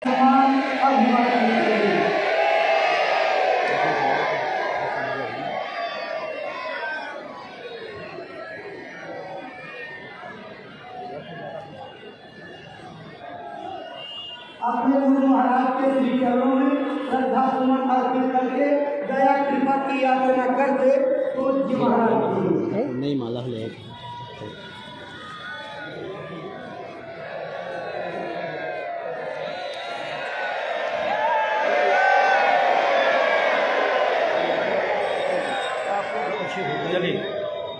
अपने गुरु महाराज के श्री चरणों में श्रद्धा सुमन अर्पित करके दया कृपा की याचना कर दे पूज्य महाराज जी। नहीं माला ले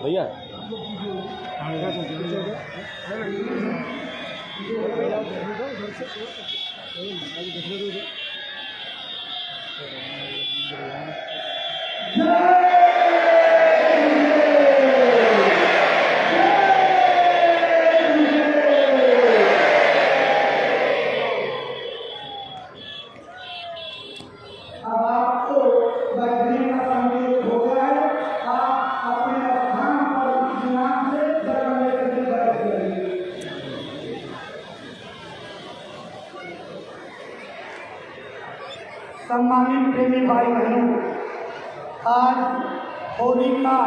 भैया सम्मानित प्रेमी भाई बहनों, आज होली का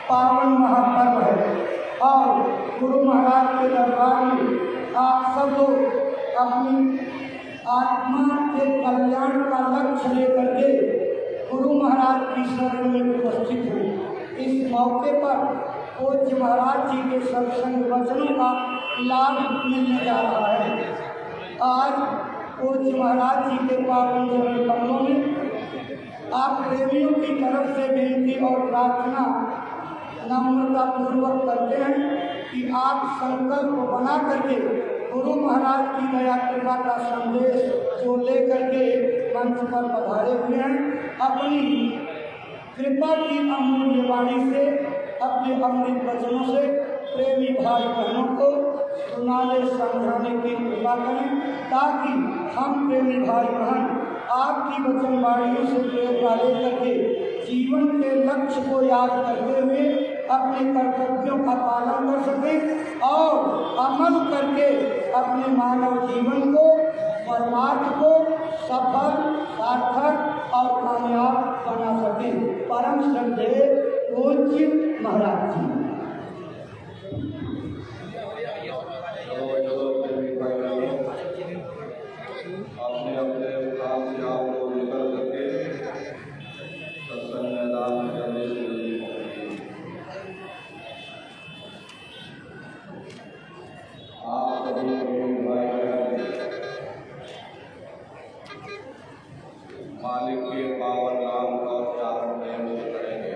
पावन महापर्व है और गुरु महाराज के दरबार में आप सब लोग अपनी आत्मा के कल्याण का लक्ष्य लेकर के गुरु महाराज की शरण में उपस्थित हुए। इस मौके पर पूज्य महाराज जी के सत्संग वचनों का लाभ मिलने जा रहा है। आज पूज्य महाराज जी के पावन चरण कमलों में आप प्रेमियों की तरफ से बेनती और प्रार्थना नम्रता पूर्वक करते हैं कि आप संकल्प बना करके गुरु महाराज की दया कृपा का संदेश जो लेकर के मंच पर पधारे हुए हैं, अपनी कृपा की अमूल्य वाणी से, अपने अमृत वचनों से प्रेमी भाई बहनों को सुनाने समझाने की कृपा करें, ताकि हम प्रेमी भाई बहन आपकी वचन वाणियों से प्रेरणा लेकर के जीवन के लक्ष्य को याद करते हुए अपने कर्तव्यों का पालन कर सकें और अमल करके अपने मानव जीवन को, परमार्थ को सफल, सार्थक और कामयाब बना सकें। परम श्रद्धेय पूज्य महाराज जी। अपने अपने काम से आप लोग निकल करके सत्संग मैदान में जाने के लिए आप सभी भाई मालिक के पावन नाम का उच्चारण प्रेम से करेंगे।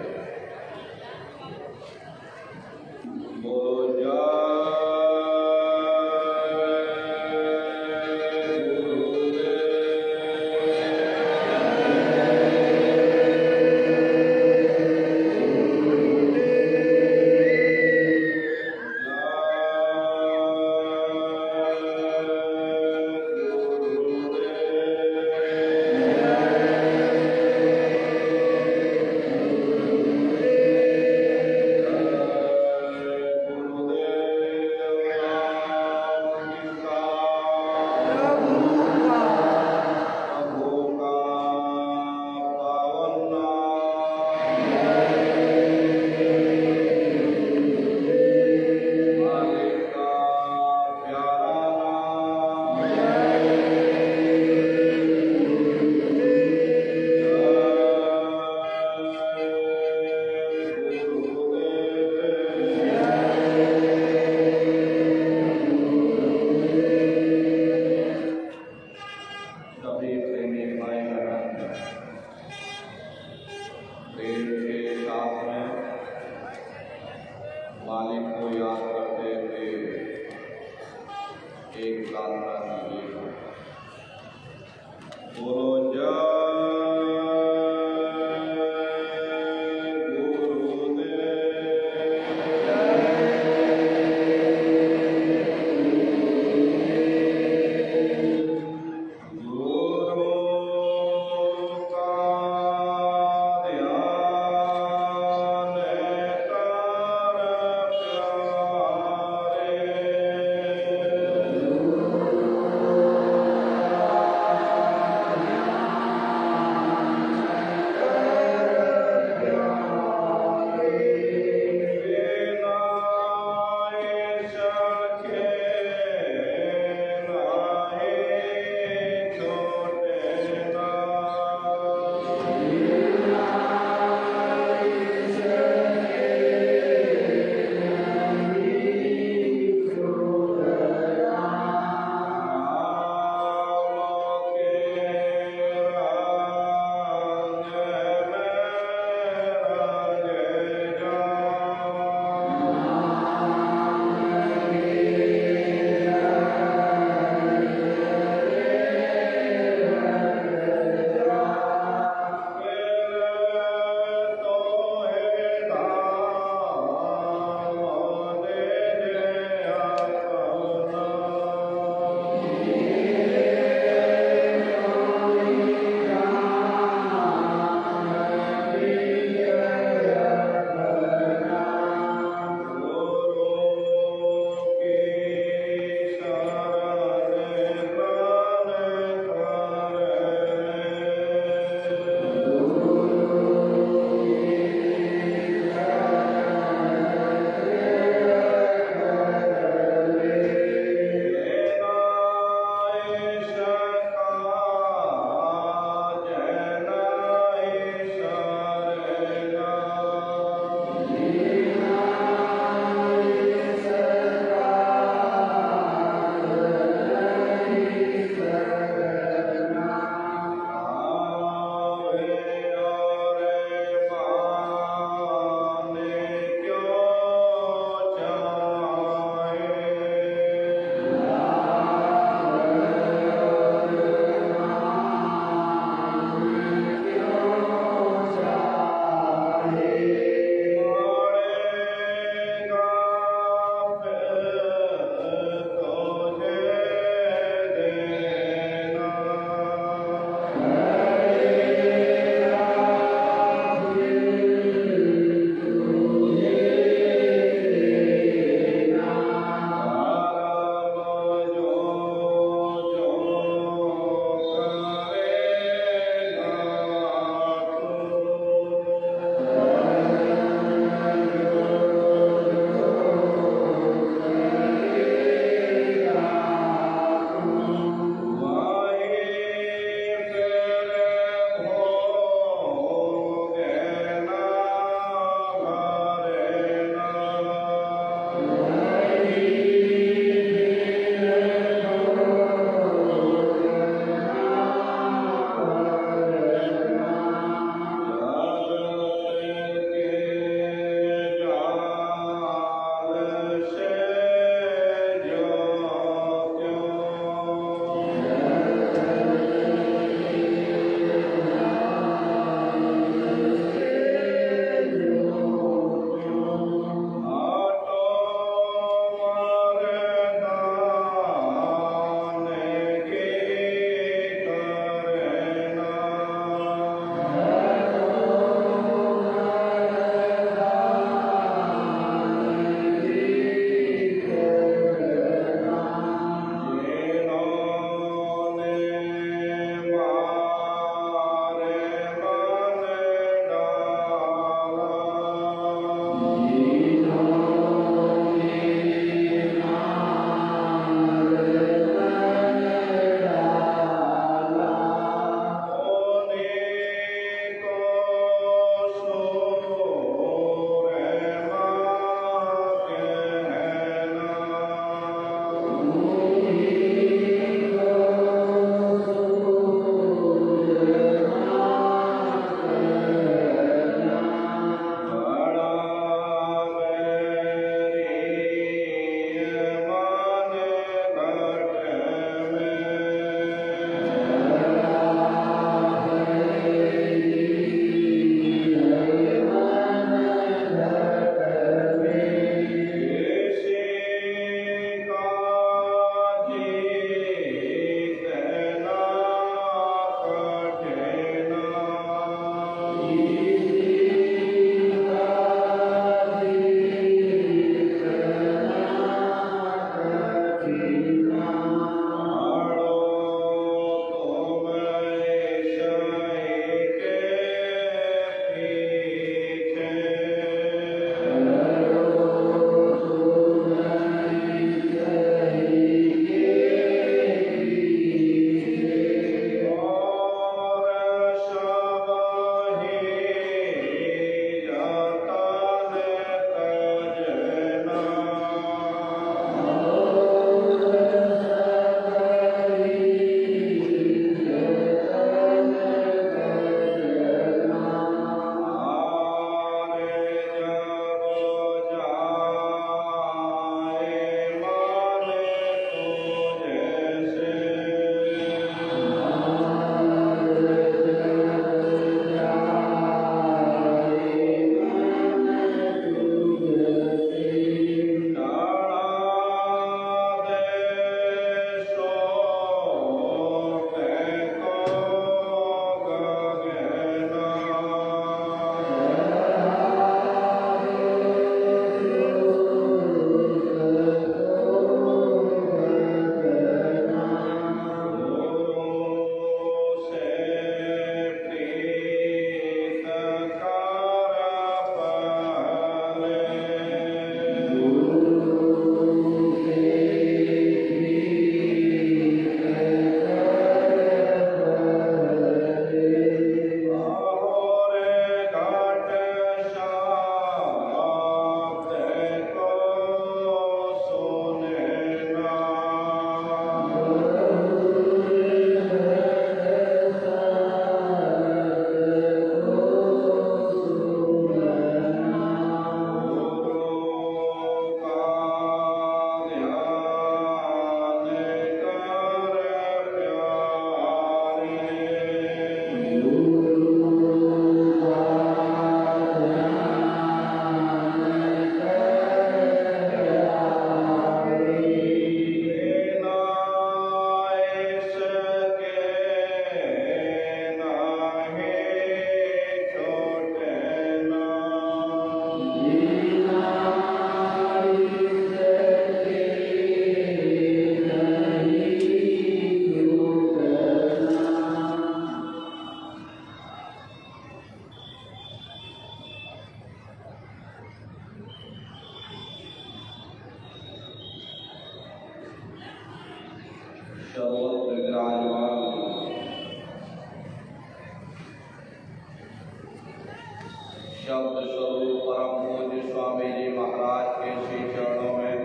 शब्द स्वरूप परम पूज्य स्वामी जी महाराज के श्री चरणों में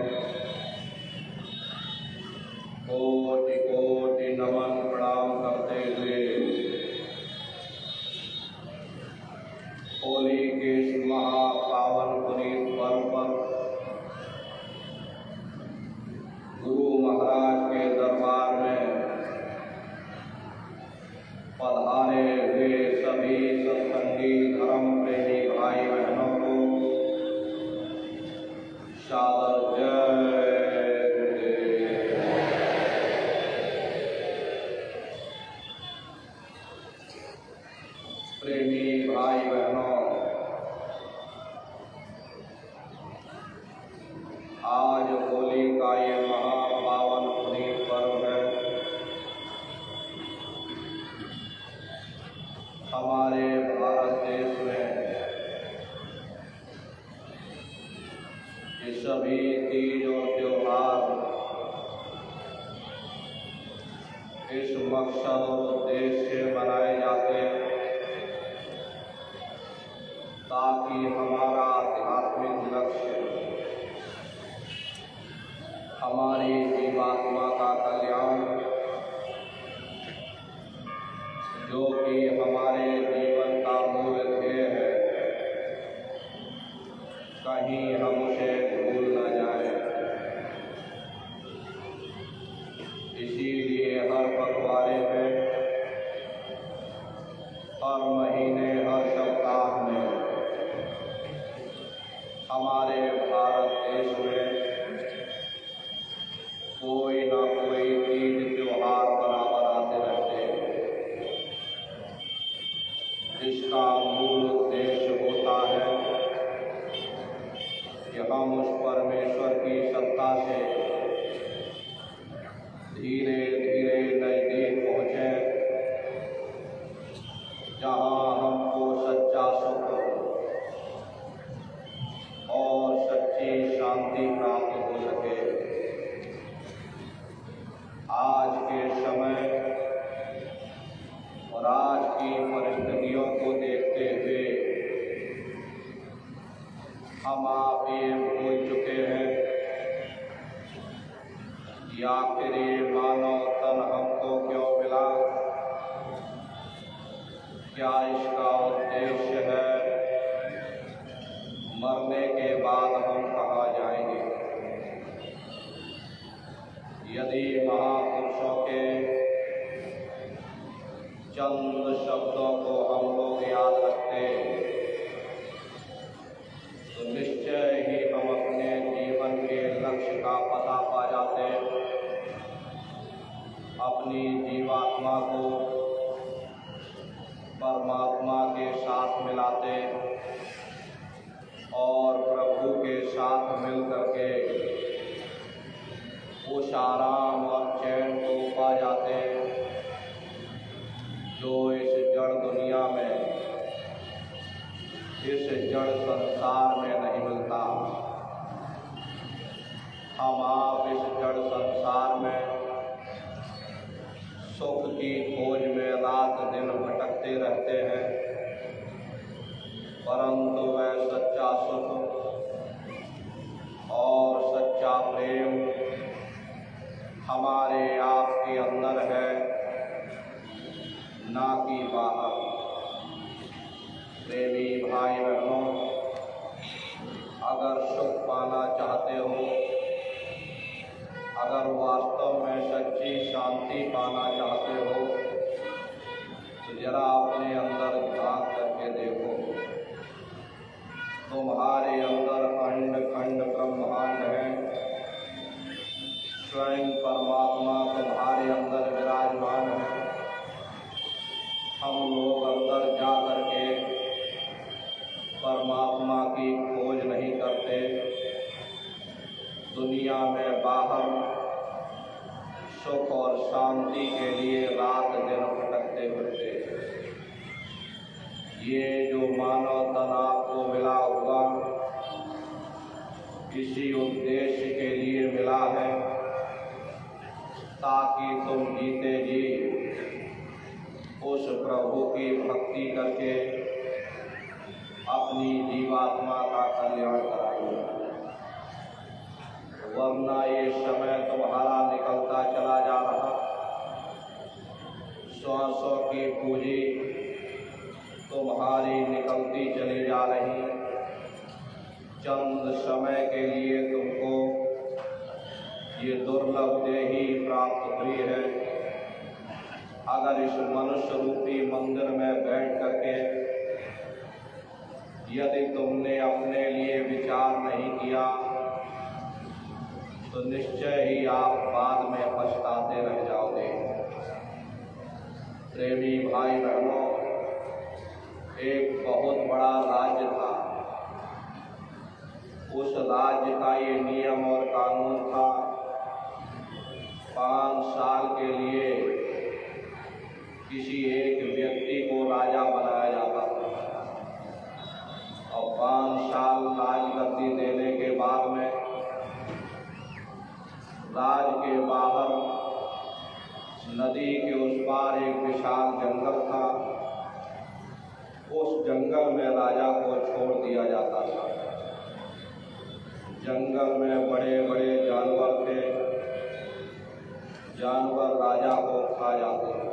कोटि कोटि नमन प्रणाम करते हुए होली के इस महापावन पुनीत पर्व पर गुरु महाराज के दरबार में पधारे हुए सभी सत्संगी धर्म प्रेमी भाई बहनों को सादर जय। प्रेमी भाई बहनों, आज होली का ये महापावन पुनीत पर्व है। हमारे भारत देश में ये सभी तीज और त्योहार इस मकसद और उद्देश्य से मनाए जाते हैं ताकि हमारा आध्यात्मिक लक्ष्य, हमारी जीवात्मा का कल्याण, जो कि हमारे जीवन का मूल ध्येय है, कहीं हम उसे भूल न जाए। इसीलिए हर पखवाड़े में, हर महीने, हर सप्ताह में हमारे भारत देश में कोई ना कोई तीज त्योहार बराबर आते रहते हैं, जिसका मूल उद्देश्य होता है कि हम उस परमेश्वर की सत्ता से धीरे धीरे नजदीक पहुँचे, जहाँ हमको सच्चा सुख और सच्ची शांति प्राप्त हो सके। आज के समय और आज की परिस्थितियों को देखते हुए हम आप ये भूल चुके हैं कि आखिर ये मानव तन हमको क्यों मिला, क्या इसका उद्देश्य है, मरने के बाद हम कहाँ जाएंगे। यदि महापुरुषों के चंद शब्दों को हम लोग याद रखते तो निश्चय ही हम अपने जीवन के लक्ष्य का पता पा जाते, अपनी जीवात्मा को परमात्मा के साथ मिलाते और प्रभु के साथ मिल करके उस आराम और चैन को पा जाते जो इस जड़ दुनिया में, इस जड़ संसार में नहीं मिलता। हम आप इस जड़ संसार में सुख की खोज में रात दिन भटकते रहते हैं, परंतु वह सच्चा सुख और सच्चा प्रेम हमारे आप के अंदर है, ना कि बाहर। प्रेमी भाई बहनों, अगर सुख पाना चाहते हो, अगर वास्तव में सच्ची शांति पाना चाहते हो, तो जरा अपने अंदर झांक करके देखो। तुम्हारे अंदर अंड खंड ब्रह्मांड है, स्वयं परमात्मा तुम्हारे अंदर विराजमान है। हम लोग अंदर जा करके परमात्मा की खोज नहीं करते, दुनिया में बाहर सुख और शांति के लिए रात दिन भटकते फिरते। ये जो मानव तन आपको मिला हुआ किसी उद्देश्य के लिए मिला है, ताकि तुम जीते जी उस प्रभु की भक्ति करके अपनी जीवात्मा का कल्याण कराइए, वरना ये समय तुम्हारा निकलता चला जा रहा। 100 की पूंजी तुम्हारी निकलती चली जा रही। चंद समय के लिए तुमको ये दुर्लभ देही प्राप्त हुई है। अगर इस मनुष्य रूपी मंदिर में बैठ करके यदि तुमने अपने लिए विचार नहीं किया तो निश्चय ही आप बाद में पछताते रह जाओगे। प्रेमी भाई बहनों, एक बहुत बड़ा राज्य था। उस राज्य का ये नियम और कानून था, 5 साल के लिए किसी एक व्यक्ति को राजा बनाया जाता था और 5 साल राजगद्दी देने के बाद में राज के बाहर नदी के उस पार एक विशाल जंगल था। उस जंगल में राजा को छोड़ दिया जाता था। जंगल में बड़े बड़े जानवर थे, जानवर राजा को खा जाते थे।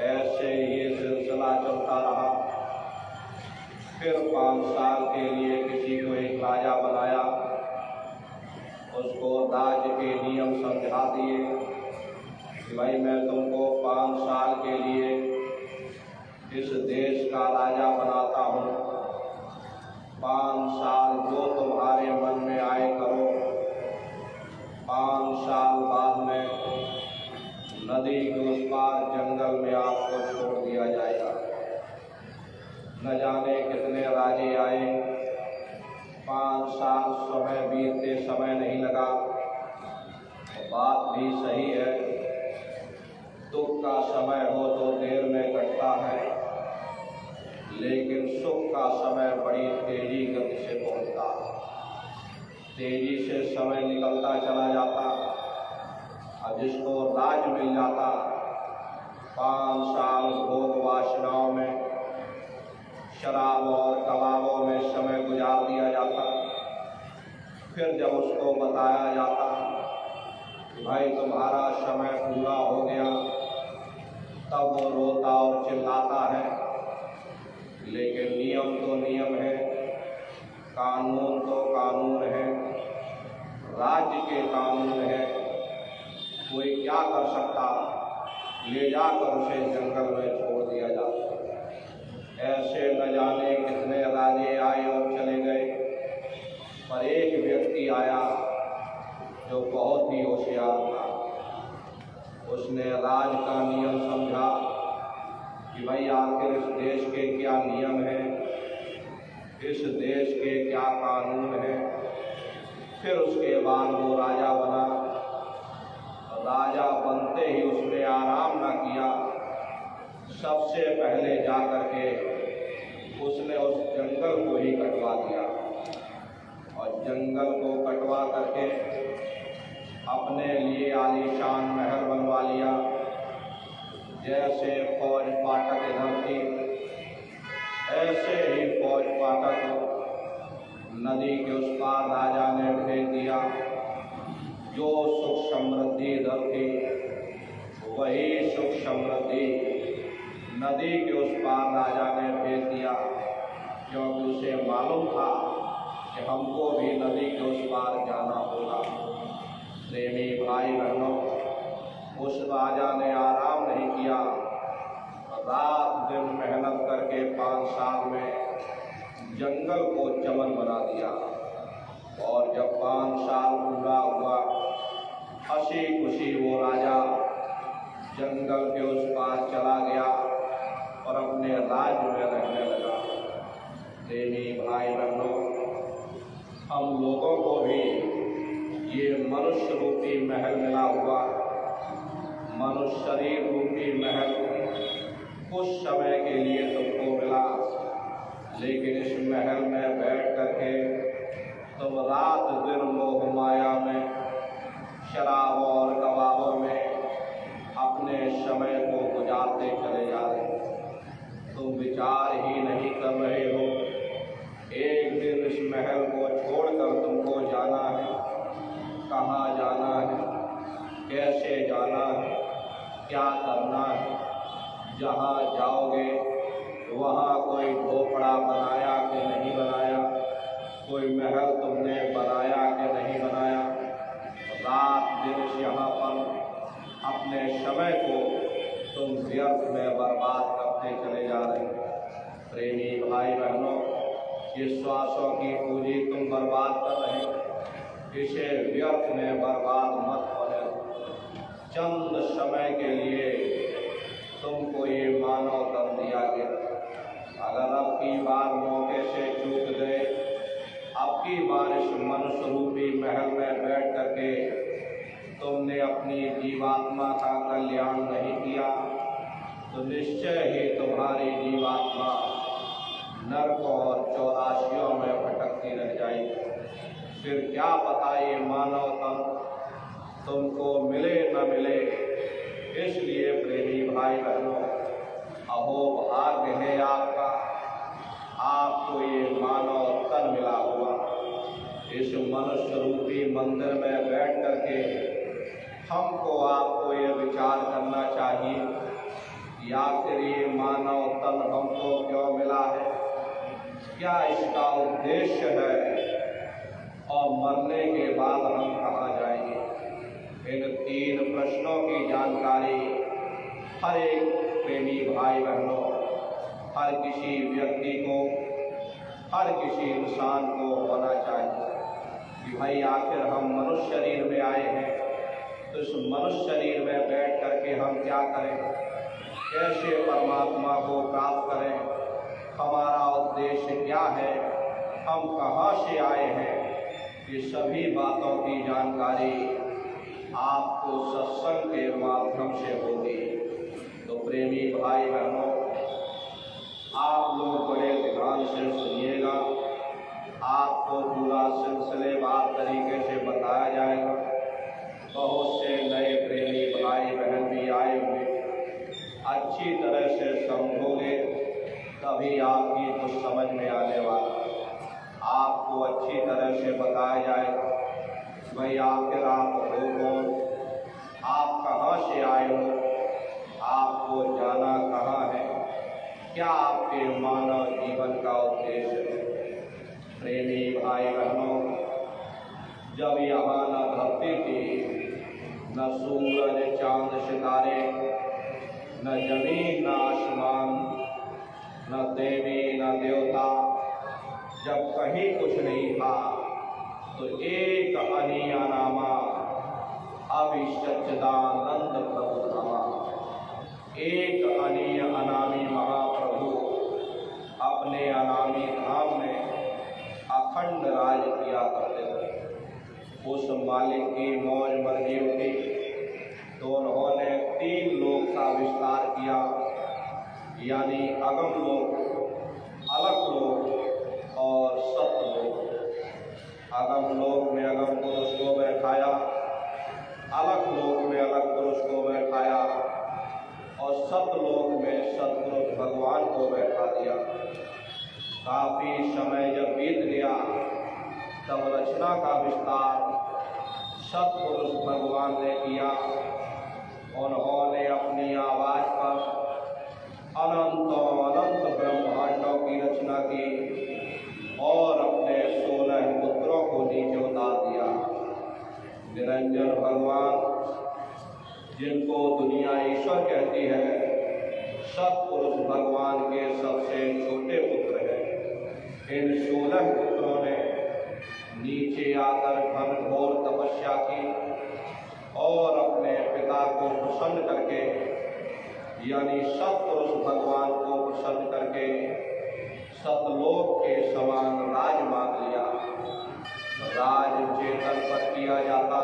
ऐसे ये सिलसिला चलता रहा। फिर 5 साल के लिए किसी को एक राजा बनाया, उसको राज्य के नियम समझा दिए कि भाई मैं तुमको 5 साल के लिए इस देश का राजा बनाता हूँ। 5 साल जो तुम्हारे मन में आए करो। 5 साल बाद में नदी के उस पार जंगल में आपको छोड़ दिया जाएगा। न जाने कितने राजे आए, 5 साल समय बीतते समय नहीं लगा। बात भी सही है, दुख का समय हो तो देर में कटता है, लेकिन सुख का समय बड़ी तेजी गति से पहुंचता। तेजी से समय निकलता चला जाता और जिसको राज मिल जाता, 5 साल भोग वासनाओं में, शराब और कबाबों में समय गुजार दिया जाता। फिर जब उसको बताया जाता कि भाई तुम्हारा समय पूरा हो गया, तब वो रोता और चिल्लाता है। लेकिन नियम तो नियम है, कानून तो कानून है, राज्य के कानून है। कोई क्या कर सकता, ले जाकर उसे जंगल में छोड़ दिया जाता। ऐसे न जाने कितने राजे आए और चले गए, पर एक व्यक्ति आया जो बहुत ही होशियार था। उसने राज का नियम समझा कि भाई आखिर इस देश के क्या नियम हैं, इस देश के क्या कानून हैं। फिर उसके बाद वो राजा बना। राजा बनते ही उसने आराम न किया, सबसे पहले जाकर के उसने उस जंगल को ही कटवा दिया और जंगल को कटवा करके अपने लिए आलीशान महल बनवा लिया। जैसे फौज फाटक इधर थी, ऐसे ही फौज फाटक नदी के उस पार राजा ने भेज दिया। जो सुख समृद्धि इधर थी, वही सुख समृद्धि नदी के उस पार राजा ने भेज दिया, क्योंकि उसे मालूम था कि हमको भी नदी के उस पार जाना होगा। प्रेमी भाई बहनों, उस राजा ने आराम नहीं किया, रात दिन मेहनत करके 5 साल में जंगल को चमन बना दिया। और जब 5 साल पूरा हुआ, हंसी खुशी वो राजा जंगल के उस पार चला गया और अपने राज्य में रहने लगा। प्रेमी भाई बहनों, हम लोगों को भी ये मनुष्य रूपी महल मिला हुआ, मनुष्य शरीर रूपी महल कुछ समय के लिए तुमको मिला, लेकिन इस महल में बैठ करके तुम रात दिन मोह माया में, शराब और कबाबों में अपने समय को गुजारते चले जा रहे। तुम विचार ही नहीं कर रहे हो। एक दिन इस महल को छोड़कर तुमको जाना है। कहाँ जाना है, कैसे जाना है, क्या करना है। जहाँ जाओगे वहाँ कोई झोपड़ा बनाया कि नहीं बनाया, कोई महल तुमने बनाया कि नहीं बनाया। रात दिन यहाँ पर अपने समय को तुम व्यर्थ में बर्बाद करते चले जा रहे हो। प्रेमी भाई बहनों, ये श्वासों की पूंजी तुम बर्बाद कर रहे हो, इसे व्यर्थ में बर्बाद मत करो। चंद समय के लिए तुमको ये मानव तन दिया गया। अगर अब की बार मौके से चूक गए, अब की बार इस मनुष्य रूपी महल में बैठ करके तुमने अपनी जीवात्मा का कल्याण नहीं किया, तो निश्चय ही तुम्हारी जीवात्मा नरकों और चौरासियों में भटकती रह जाएगी। फिर क्या पता ये मानव तन तुमको मिले न मिले। इसलिए प्रेमी भाई बहनों, अहो भाग्य है आपका, आपको ये मानव तन मिला हुआ। इस मनुष्य रूपी मंदिर में बैठ करके हमको आपको ये विचार करना चाहिए कि आखिर ये मानव तन हमको क्यों मिला है, क्या इसका उद्देश्य है, और मरने के बाद हम कहाँ जाएंगे। इन 3 प्रश्नों की जानकारी हर एक प्रेमी भाई बहनों, हर किसी व्यक्ति को, हर किसी इंसान को होना चाहिए कि भाई आखिर हम मनुष्य शरीर में आए हैं, तो इस मनुष्य शरीर में बैठ करके हम क्या करें, कैसे परमात्मा को प्राप्त करें, हमारा उद्देश्य क्या है, हम कहाँ से आए हैं। ये सभी बातों की जानकारी आपको सत्संग के माध्यम से होगी। तो प्रेमी भाई बहनों, आप लोग बड़े ध्यान से सुनिएगा। आपको पूरा सिलसिलेवार तरीके से बताया जाएगा। बहुत से नए प्रेमी भाई बहन भी आए हुए, अच्छी तरह से समझोगे तभी आपकी कुछ समझ में आने वाला। आपको अच्छी तरह से बताया जाएगा भाई आखिर आप हो कौन, आप कहाँ से आए हो, आपको जाना कहाँ है, क्या आपके मानव जीवन का उद्देश्य है। प्रेमी भाई बहनों, जब यहाँ न धरती थी, न सूरज चांद सितारे, न जमीन न आसमान, न देवी न देवता, जब कहीं कुछ नहीं था, तो एक अनिया नामा अविसच्चिदानंद प्रभु धामा, एक अनीय अनामी महाप्रभु अपने अनामी धाम में अखंड राज किया करते थे। उस मालिक की मौज मर्जी हुई तो उन्होंने 3 लोक का विस्तार किया, यानी अगम लोक, अलग लोक और सतलोक। अगम लोक में अगम पुरुष को बैठाया, अलग लोक में अलग पुरुष को बैठाया और सतलोक में सतपुरुष भगवान को बैठा दिया। काफ़ी समय जब बीत गया तब रचना का विस्तार सतपुरुष भगवान ने किया। उन्होंने अपनी आवाज़ पर अनंत ब्रह्मांडों की रचना की और अपने 16 पुत्रों को नीचे उतार दिया। निरंजन भगवान, जिनको दुनिया ईश्वर कहती है, सतपुरुष भगवान के सबसे छोटे पुत्र हैं। इन 16 पुत्रों ने नीचे आकर घनघोर तपस्या की और अपने पिता को प्रसन्न करके, यानी सतपुरुष भगवान को प्रसन्न करके सतलोक के समान राज मांग लिया। राज चेतन पर किया जाता,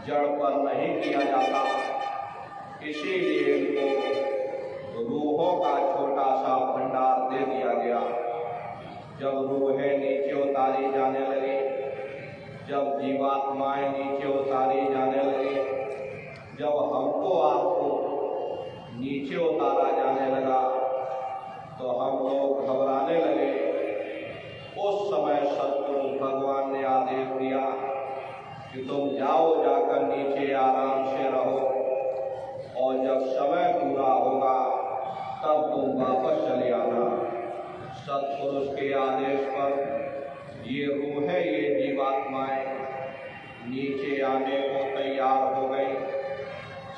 जड़ पर नहीं किया जाता, इसीलिए इनको रूहों का छोटा सा भंडार दे दिया गया। जब रूहें नीचे उतारी जाने लगी, जब जीवात्माएं नीचे उतारी जाने लगी, जब हमको आपको नीचे उतारा जाने लगा, समय पूरा होगा तब तुम वापस चले आना। सत्पुरुष के आदेश पर ये रूहें, ये जीवात्माएं नीचे आने को तैयार हो गई।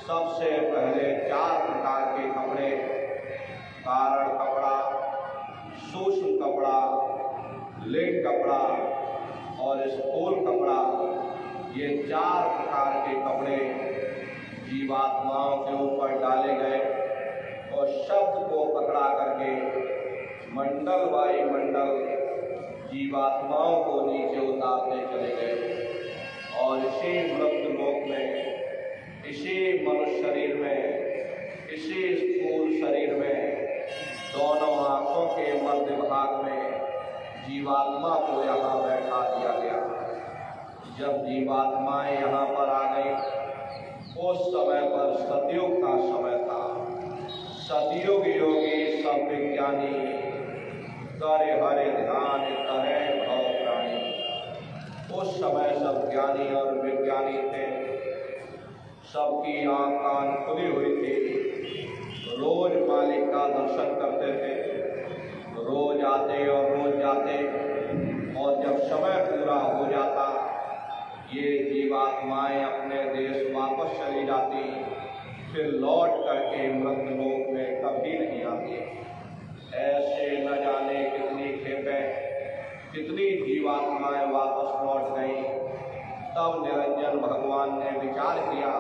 सबसे पहले 4 प्रकार के कपड़े, कारण कपड़ा, सूक्ष्म कपड़ा, लिंग कपड़ा और स्थूल कपड़ा, ये 4 प्रकार के कपड़े जीवात्माओं के ऊपर डाले गए और शब्द को पकड़ा करके मंडल वाई मंडल जीवात्माओं को नीचे उतारते चले गए। और इसी मृत्यु लोक में, इसी मनुष्य शरीर में, इसी स्थूल शरीर में, दोनों आंखों के मध्य भाग में जीवात्मा को यहाँ बैठा दिया गया। जब जीवात्माएं यहाँ पर आ गई, उस समय पर सतयुग का समय था। सतयुग योगी सब विज्ञानी, करे हरे ध्यान करे भव प्राणी। उस समय सब ज्ञानी और विज्ञानी थे, सबकी आँख कान खुली हुई थी, रोज मालिक का दर्शन करते थे, रोज आते और रोज जाते। और जब समय पूरा हो जाता, ये जीवात्माएं अपने देश वापस चली जाती, फिर लौट करके मृत्यु लोक में कभी नहीं आती। ऐसे न जाने कितनी खेपें, कितनी जीवात्माएं वापस लौट गई। तब निरंजन भगवान ने विचार किया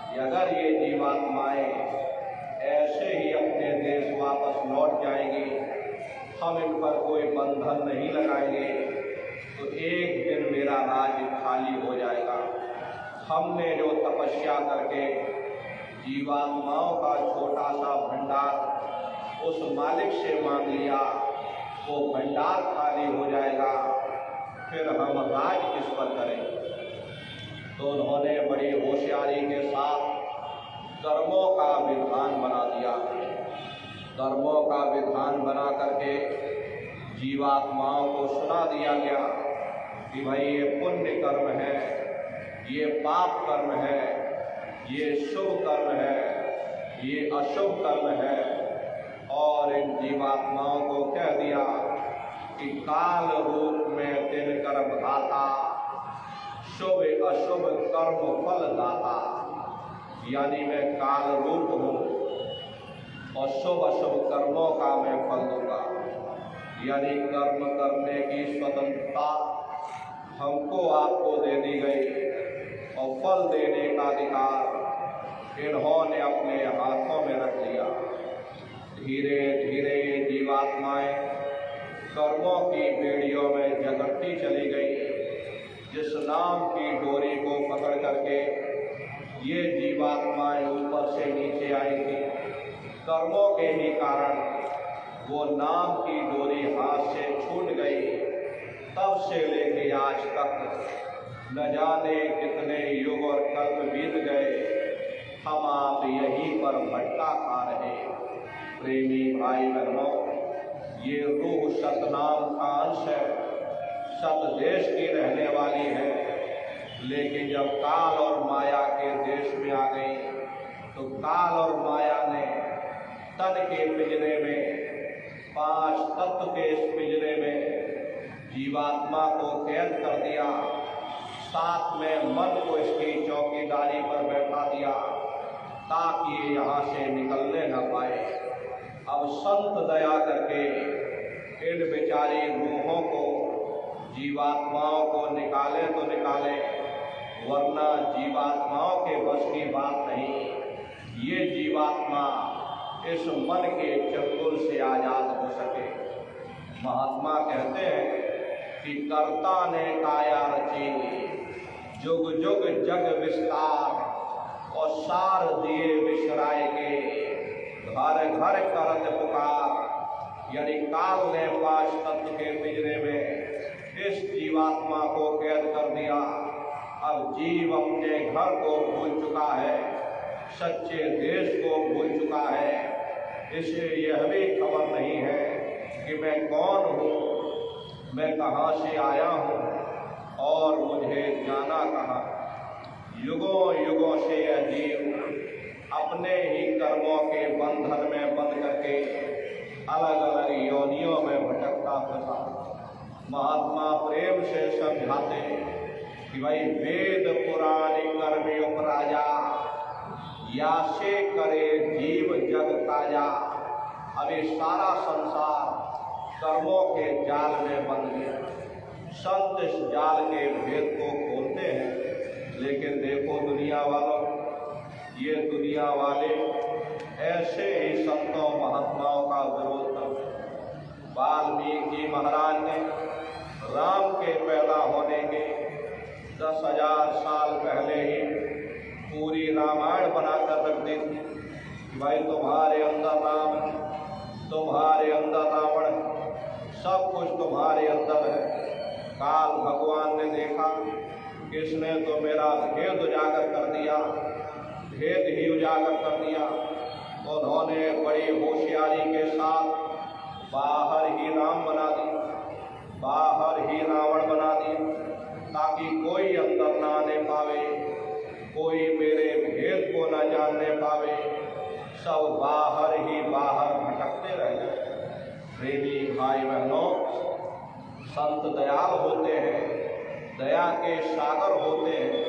कि अगर ये जीवात्माएं ऐसे ही अपने देश वापस लौट जाएंगी, हम इन पर कोई बंधन नहीं लगाएंगे, तो एक दिन मेरा राज्य खाली हो जाएगा। हमने जो तपस्या करके जीवात्माओं का छोटा सा भंडार उस मालिक से मांग लिया, वो भंडार खाली हो जाएगा, फिर हम राज किस पर करें। तो उन्होंने बड़ी होशियारी के साथ कर्मों का विधान बना दिया। कर्मों का विधान बना करके जीवात्माओं को सुना दिया गया कि भाई ये पुण्य कर्म है, ये पाप कर्म है, ये शुभ कर्म है, ये अशुभ कर्म है। और इन जीवात्माओं को कह दिया कि काल रूप में तिन कर्म दाता, शुभ अशुभ कर्म फल दाता। यानी मैं काल रूप हूँ और शुभ अशुभ कर्मों का मैं फल दूंगा। यानी कर्म करने की स्वतंत्रता हमको आपको दे दी गई और फल देने का अधिकार इन्होंने अपने हाथों में रख लिया। धीरे धीरे जीवात्माएं कर्मों की बेड़ियों में जकड़ती चली गई। जिस नाम की डोरी को पकड़ करके ये जीवात्माएं ऊपर से नीचे आई थी, कर्मों के ही कारण वो नाम की डोरी हाथ से छूट गई। तब से लेके आज तक न जाने कितने युग और कल्प बीत गए, हम आप यहीं पर भट्टा खा रहे। प्रेमी भाई बहनों, ये रूह सतनाम का अंश है, सत देश की रहने वाली है। लेकिन जब काल और माया के देश में आ गई, तो काल और माया ने तन के पिंजरे में, 5 तत्व के इस पिंजरे में जीवात्मा को कैद कर दिया। साथ में मन को इसकी चौकीदारी पर बैठा दिया ताकि ये यहाँ से निकलने न पाए। अब संत दया करके इन बेचारी रूहों को, जीवात्माओं को निकाले तो निकाले, वरना जीवात्माओं के बस की बात नहीं। ये जीवात्मा इस मन के चंगुल से आजाद हो सके। महात्मा कहते हैं कि कर्ता ने काया रची, जुग जुग जग विस्तार, और सार दिए विसराय के, घर घर करत पुकार। यानी काल ने 5 तत्व के पिंजरे में इस जीवात्मा को कैद कर दिया। अब जीव अपने घर को भूल चुका है, सच्चे देश को भूल चुका है। इसे यह भी खबर नहीं है कि मैं कौन हूँ, मैं कहाँ से आया हूँ और मुझे जाना कहाँ। युगों युगों से यह जीव अपने ही कर्मों के बंधन में बंध करके अलग अलग योनियों में भटकता फिरता। महात्मा प्रेम से समझाते कि भाई वेद पुराण कर्म उपराजा, या से करे जीव जग ताजा। अब ये सारा संसार कर्मों के जाल में बंध गया। संत इस जाल के भेद को खोलते हैं, लेकिन देखो दुनिया वालों, ये दुनिया वाले ऐसे ही संतों महात्माओं का विरोध करते। वाल्मीकि महाराज ने राम के पैदा होने के 10,000 साल पहले ही पूरी रामायण बनाकर रख दी थी कि भाई तुम्हारे अंदर राम है, तुम्हारे अंदर रावण है, सब कुछ तुम्हारे अंदर है। काल भगवान ने देखा किसने तो मेरा भेद उजागर कर दिया, भेद ही उजागर कर दिया। उन्होंने बड़ी होशियारी के साथ बाहर ही राम बना दिया, बाहर ही रावण बना दिया, ताकि कोई अंदर ना आने पावे, कोई मेरे भेद को न जानने पावे। सब बाहर ही बाहर भटकते रह गए। प्रेमी भाई बहनों, संत दयाल होते हैं, दया के सागर होते हैं।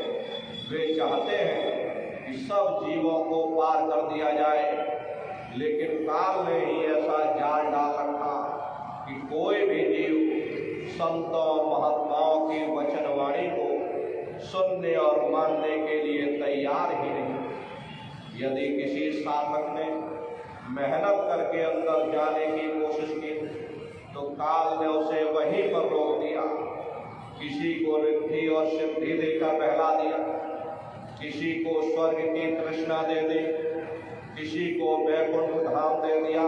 वे चाहते हैं कि सब जीवों को पार कर दिया जाए, लेकिन काल ने ही ऐसा जाल डाल रखा कि कोई भी जीव संतों महात्माओं की वचनवाणी को सुनने और मानने के लिए तैयार ही नहीं। यदि किसी साधक ने मेहनत करके अंदर जाने की कोशिश की तो काल ने उसे वहीं पर रोक दिया। किसी को रिद्धि और सिद्धि देकर बहला दिया, किसी को स्वर्ग की तृष्णा दे दी, किसी को वैकुंठ धाम दे दिया।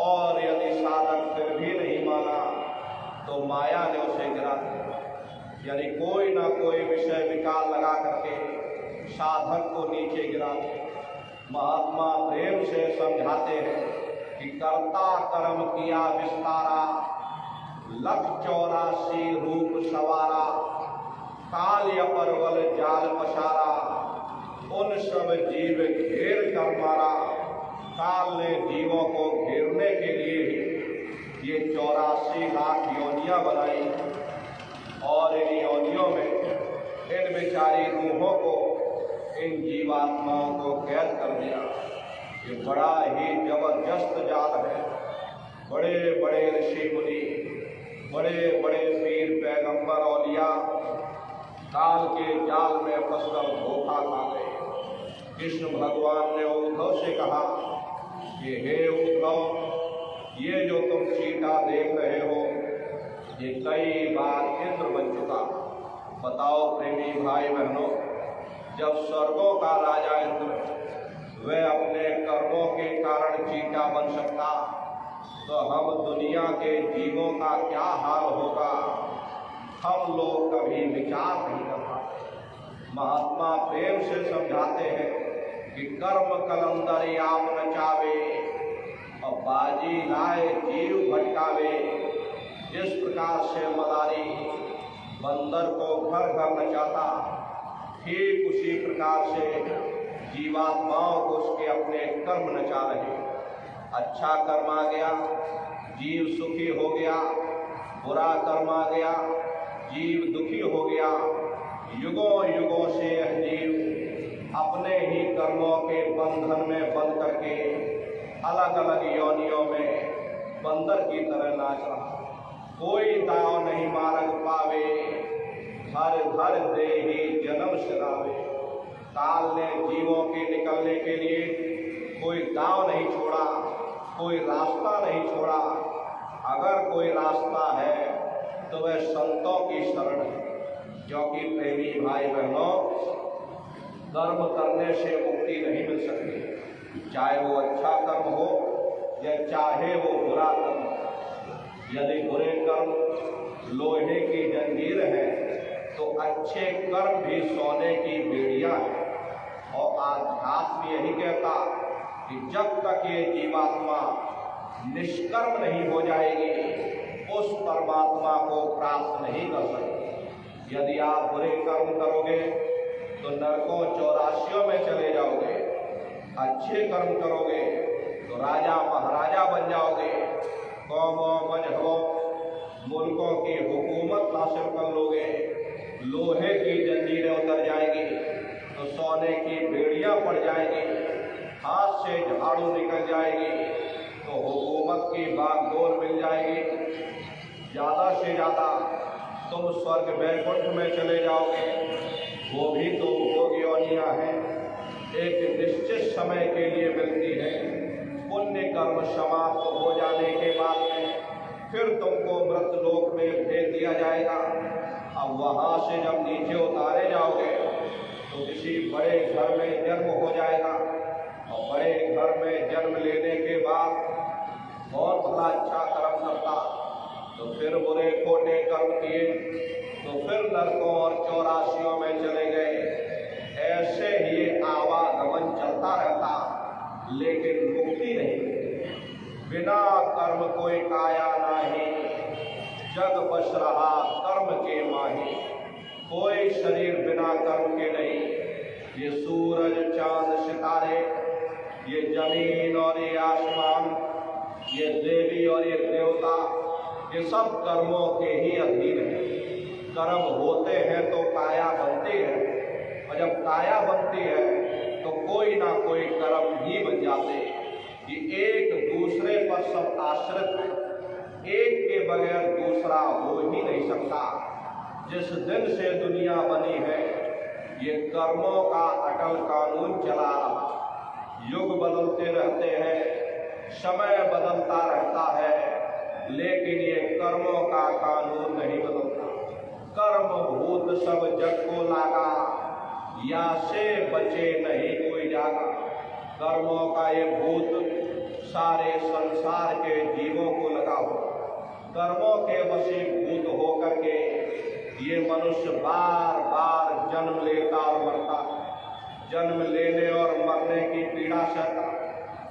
और यदि साधक फिर भी नहीं माना तो माया ने उसे गिरा दिया। यानी कोई ना कोई विषय विकार लगा करके साधक को नीचे गिरा दिया। महात्मा प्रेम से समझाते हैं कि कर्ता कर्म किया विस्तारा, 184 रूप सवारा, काल्य परवल जाल पसारा, उन सब जीव घेर कर मारा। काल ने जीवों को घेरने के लिए ही ये 84 लाख योनियां बनाई और इन योनियों में इन बेचारी रूहों को, इन जीवात्माओं को कैद कर दिया। ये बड़ा ही जबरदस्त जाल है। बड़े बड़े ऋषि मुनि, बड़े बड़े पीर पैगंबर औलिया काल के जाल में फंसकर धोखा खा गए। कृष्ण भगवान ने उद्धव से कहा कि हे उद्धव, ये जो तुम चीटा देख रहे हो ये कई बार इंद्र बन चुका। बताओ प्रेमी भाई बहनों, जब स्वर्गों का राजा इंद्र वह अपने कर्मों के कारण चीटा बन सकता, तो हम दुनिया के जीवों का क्या हाल होगा, हम लोग कभी विचार नहीं कर पाते। महात्मा प्रेम से समझाते हैं कि कर्म कलंदर आप नचावे और बाजी लाए जीव भटकावे। जिस प्रकार से मदारी बंदर को घर घर नचाता, ठीक उसी प्रकार से जीवात्माओं को उसके अपने कर्म नचा रहे। अच्छा कर्म आ गया, जीव सुखी हो गया, बुरा कर्म आ गया, जीव दुखी हो गया। युगों युगों से यह जीव अपने ही कर्मों के बंधन में बंध करके अलग अलग योनियों में बंदर की तरह नाच रहा। कोई दाव नहीं मार्ग पावे, घर घर दे ही जन्म सिरावे। काल ने जीवों के निकलने के लिए कोई दाव नहीं छोड़ा, कोई रास्ता नहीं छोड़ा। अगर कोई रास्ता है तो वह संतों की शरण है, क्योंकि प्रेमी भाई बहनों, कर्म करने से मुक्ति नहीं मिल सकती, चाहे वो अच्छा कर्म हो या चाहे वो बुरा कर्म हो। यदि बुरे कर्म लोहे की जंजीर है तो अच्छे कर्म भी सोने की बेड़ियां है। और आध्यात्म यही कहता कि जब तक ये जीवात्मा निष्कर्म नहीं हो जाएगी उस परमात्मा को प्राप्त नहीं कर सकती। यदि आप बुरे कर्म करोगे तो नरकों 84 में चले जाओगे, अच्छे कर्म करोगे तो राजा महाराजा बन जाओगे, कौमों मजहबों मुल्कों की हुकूमत हासिल कर लोगे, लोहे की जंजीरें उतर जाएगी तो सोने की बेड़ियां पड़ जाएगी, हाथ से झाड़ू निकल जाएगी तो हुकूमत की बागडोर मिल जाएगी, ज़्यादा से ज़्यादा तुम स्वर्ग वैकुंठ में चले जाओगे। वो भी तो भोग योनियां हैं, एक निश्चित समय के लिए मिलती है। पुण्य कर्म समाप्त हो जाने के बाद में फिर तुमको मृत लोक में भेज दिया जाएगा। अब वहाँ से जब नीचे उतारे जाओगे तो किसी बड़े घर में जन्म हो जाएगा, और बड़े घर में जन्म लेने के बाद बहुत बड़ा अच्छा कर्म करता तो फिर बुरे खोटे कर्म किए तो फिर नरकों और 84 में चले गए। ऐसे ही आवागमन चलता रहता, लेकिन मुक्ति नहीं। बिना कर्म कोई काया नाही, जग बस रहा कर्म के माही। कोई शरीर बिना कर्म के नहीं। ये सूरज चांद सितारे, ये जमीन और ये आसमान, ये देवी और ये देवता, ये सब कर्मों के ही अधीन है। कर्म होते हैं तो काया बनती है, और जब काया बनती है तो कोई ना कोई कर्म ही बन जाते। ये एक दूसरे पर सब आश्रित है, एक के बगैर दूसरा हो ही नहीं सकता। जिस दिन से दुनिया बनी है ये कर्मों का अटल कानून चला रहा। युग बदलते रहते हैं, समय बदलता रहता है, लेकिन ये कर्मों का कानून नहीं बदलता। कर्म भूत सब जग को लागा, या से बचे नहीं कोई जागा। कर्मों का ये भूत सारे संसार के जीवों को लगा हुआ। कर्मों के वशीभूत होकर के ये मनुष्य बार बार जन्म लेता और मरता, जन्म लेने और मरने की पीड़ा सहता।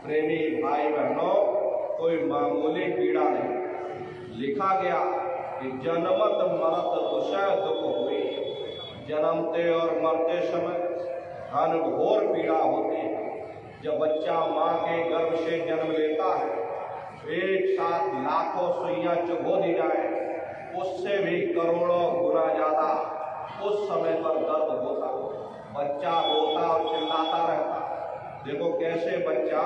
प्रेमी भाई बहनों, कोई मामूली पीड़ा नहीं। लिखा गया कि जन्मत मरत दुषय दुख हुई। जन्मते और मरते समय घनघोर पीड़ा होती है। जब बच्चा माँ के गर्भ से जन्म लेता है, एक साथ लाखों सुइयां चुभो दी जाए, उससे भी करोड़ों गुना ज्यादा उस समय पर दर्द होता। बच्चा रोता और चिल्लाता रहता। देखो कैसे बच्चा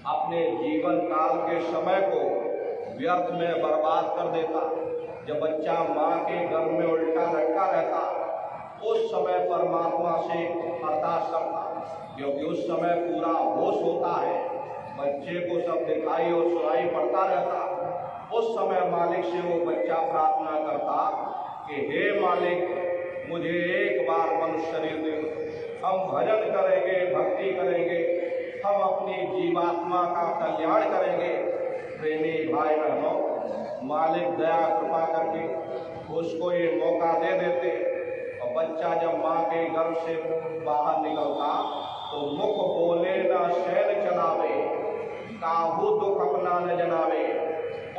अपने जीवन काल के समय को व्यर्थ में बर्बाद कर देता। जब बच्चा माँ के गर्भ में उल्टा लटका रहता, उस समय परमात्मा से अरदास करता, क्योंकि उस समय पूरा होश होता है, बच्चे को सब दिखाई और सुनाई पड़ता रहता। उस समय मालिक से वो बच्चा प्रार्थना करता कि हे मालिक, मुझे एक बार मनुष्य शरीर दे, हम भजन करेंगे, भक्ति करेंगे, हम अपनी जीवात्मा का कल्याण करेंगे। प्रेमी भाई बहनों, मालिक दया कृपा करके उसको ये मौका दे देते, और बच्चा जब माँ के गर्भ से बाहर निकलता तो मुख बोले ना शैल चलावे, काहू दुख अपना न जनावे।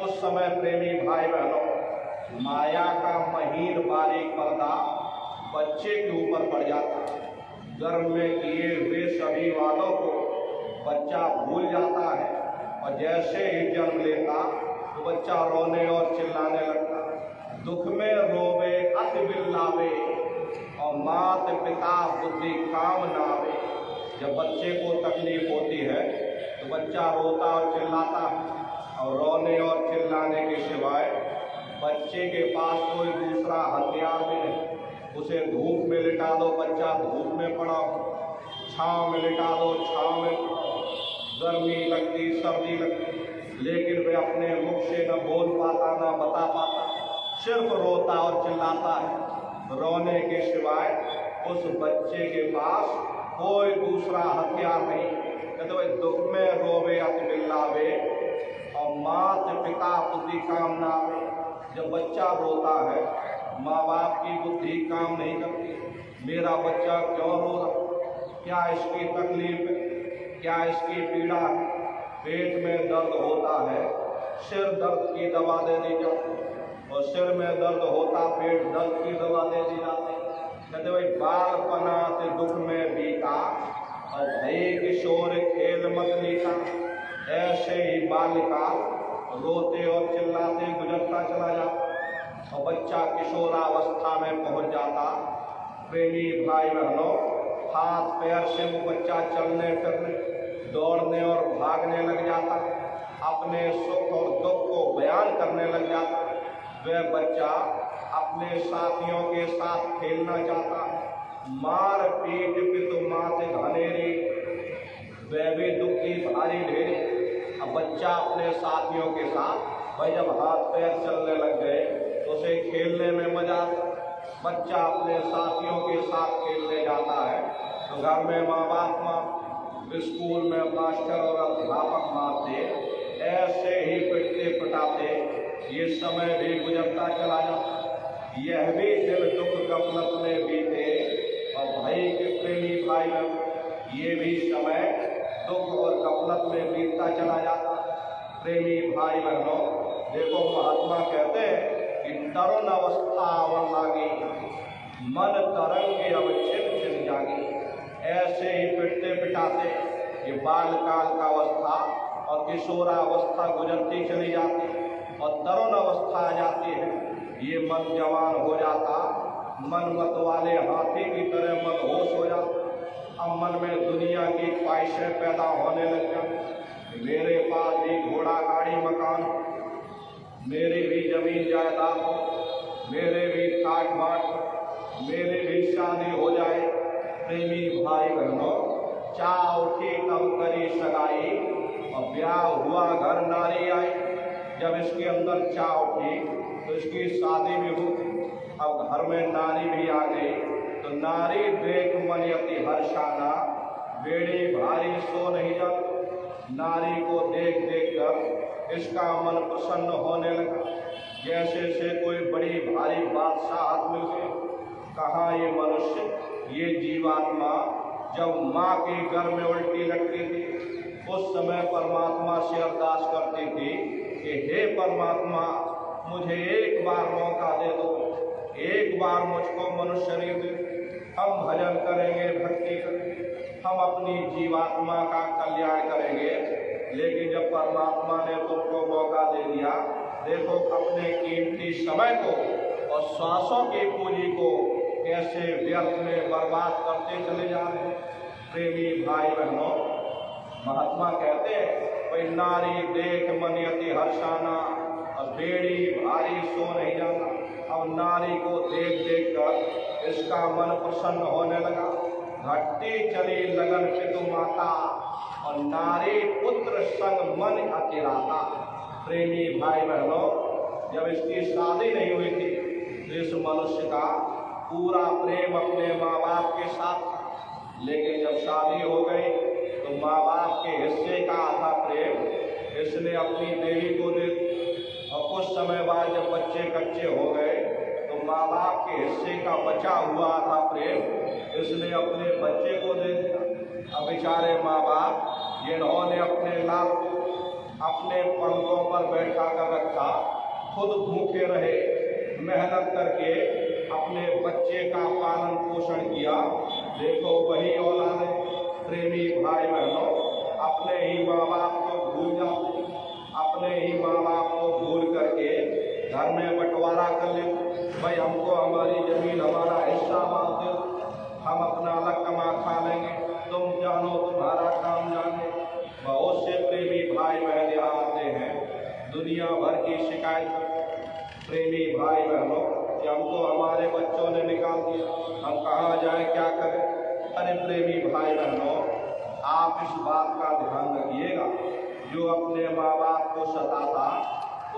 उस समय प्रेमी भाई बहनों, माया का महीन बारीक पर्दा बच्चे के ऊपर पड़ जाता। गर्भ में किए हुए सभी वादों को बच्चा भूल जाता है, और जैसे ही जन्म लेता तो बच्चा रोने और चिल्लाने लगता। दुख में रोवे अति बिल्लावे, और मात पिता बुद्धि काम नावे। जब बच्चे को तकलीफ होती है तो बच्चा रोता और चिल्लाता, और रोने और चिल्लाने के सिवाय बच्चे के पास कोई दूसरा हथियार भी नहीं। उसे धूप में लिटा दो, बच्चा धूप में पड़ा हो, छाँव में लिटा दो, छाँव में, गर्मी लगती, सर्दी लगती, लेकिन वे अपने मुख से न बोल पाता, न बता पाता, सिर्फ रोता और चिल्लाता है। रोने के सिवाय उस बच्चे के पास कोई दूसरा हथियार नहीं। कहते भाई दुख में रोवे अति बिल्लावे, और मात पिता बुद्धि काम ना आवे। जब बच्चा रोता है, माँ बाप की बुद्धि काम नहीं करती। मेरा बच्चा क्यों रो रहा, क्या इसकी तकलीफ है, क्या इसकी पीड़ा है। पेट में दर्द होता है, सिर दर्द की दवा दे दी जाती, और सिर में दर्द होता, पेट दर्द की दवा दे दी जाती। कहते भाई बालपना से दुख में बीता, और और भई किशोर खेल मत लीता, ऐसे ही बालिका रोते और चिल्लाते गुजरता चला जाता और बच्चा किशोरावस्था में पहुंच जाता। प्रेमी भाई बहनों, हाथ पैर से वो बच्चा चलने फिरने, दौड़ने और भागने लग जाता, अपने सुख और दुख को बयान करने लग जाता। वह बच्चा अपने साथियों के साथ खेलना चाहता, मार पीट पितु मात घनेरी, वह भी दुखी भारी ढेरी। अब बच्चा अपने साथियों के साथ, भाई जब हाथ पैर चलने लग गए तो उसे खेलने में मजा आता। बच्चा अपने साथियों के साथ खेलने जाता है तो घर में माँ बाप मारते, स्कूल में मास्टर और अध्यापक मारते, ऐसे ही पिटते पिटाते ये समय भी गुजरता चला जाता। यह भी दिल दुख गफलत में बीते और भाई के प्रेमी भाई में ये भी समय दुख और गफलत में बीतता चला जाता। प्रेमी भाई बहनों, देखो महात्मा कहते हैं कि तरुण अवस्था अवर लागी, मन तरंगे अब छिन छिन जागी। ऐसे ही पिटते पिटाते ये बाल काल का अवस्था और किशोरावस्था गुजरती चली जाती और तरुण अवस्था आ जाती है। ये मन जवान हो जाता, मन मत वाले हाथी की तरह मदहोश हो जाता। अब मन में दुनिया की ख्वाहिशें पैदा होने लग जाती। मेरे पास भी घोड़ा गाड़ी मकान, मेरी भी जमीन जायदाद हो, मेरे भी ठाट बाट, मेरे भी शादी हो जाए। प्रेमी भाई बहनों, चाह उठी तब करी सगाई और ब्याह हुआ घर नारी आई। जब इसके अंदर चाह उठी तो इसकी शादी भी हुई। अब घर में नारी भी आ गई तो नारी देख मन यति हर्षाना, बेड़ी भारी सो नहीं जाती। नारी को देख देख कर इसका मन प्रसन्न होने लगा, जैसे से कोई बड़ी भारी बादशाहत मिल गई। कहाँ ये मनुष्य, ये जीवात्मा जब माँ के गर्भ में उल्टी लगती थी उस समय परमात्मा से अरदास करती थी कि हे परमात्मा, मुझे एक बार मौका दे दो, एक बार मुझको मनुष्य शरीर दे। हम भजन करेंगे, भक्ति करेंगे, हम अपनी जीवात्मा का कल्याण करेंगे। लेकिन जब परमात्मा ने तुमको मौका दे दिया, देखो अपने कीमती समय को और श्वासों की पूंजी को कैसे व्यर्थ में बर्बाद करते चले जा रहे हैं। प्रेमी भाई बहनों, महात्मा कहते हैं भाई नारी देख मन यति हर्षाना और बेड़ी भारी सो नहीं जाना। अब नारी को देख देख कर इसका मन प्रसन्न होने लगा। घटती चली लगन पितु माता और नारी पुत्र संग मन अतिराता। प्रेमी भाई बहनों, जब इसकी शादी नहीं हुई थी तो इस मनुष्य का पूरा प्रेम अपने माँ बाप के साथ था। लेकिन जब शादी हो गई तो माँ बाप के हिस्से का आधा प्रेम इसने अपनी देवी को दे दिया और कुछ समय बाद जब बच्चे कच्चे हो गए तो माँ बाप के हिस्से का बचा हुआ आधा प्रेम इसने अपने बच्चे को दे दिया। अब बेचारे माँ बाप जिन्होंने अपने लाल को अपने पंखों पर बैठा कर रखा, खुद भूखे रहे, मेहनत करके अपने बच्चे का पालन पोषण किया, देखो वही औलाद है। प्रेमी भाई बहनों, अपने ही माँ बाप को भूल जाते, अपने ही माँ बाप को भूल करके घर में बंटवारा कर ले, भाई हमको हमारी जमीन हमारा हिस्सा बांट दो, हम अपना अलग कमा खा लेंगे, तुम जानो तुम्हारा काम जाने। बहुत से प्रेमी भाई बहन यहाँ आते हैं दुनिया भर की शिकायत करते। प्रेमी भाई बहनों, कि हमको हमारे बच्चों ने निकाल दिया, हम कहाँ जाएं, क्या करें। अरे प्रेमी भाई बहनों, आप इस बात का ध्यान रखिएगा, जो अपने माँ बाप को सताता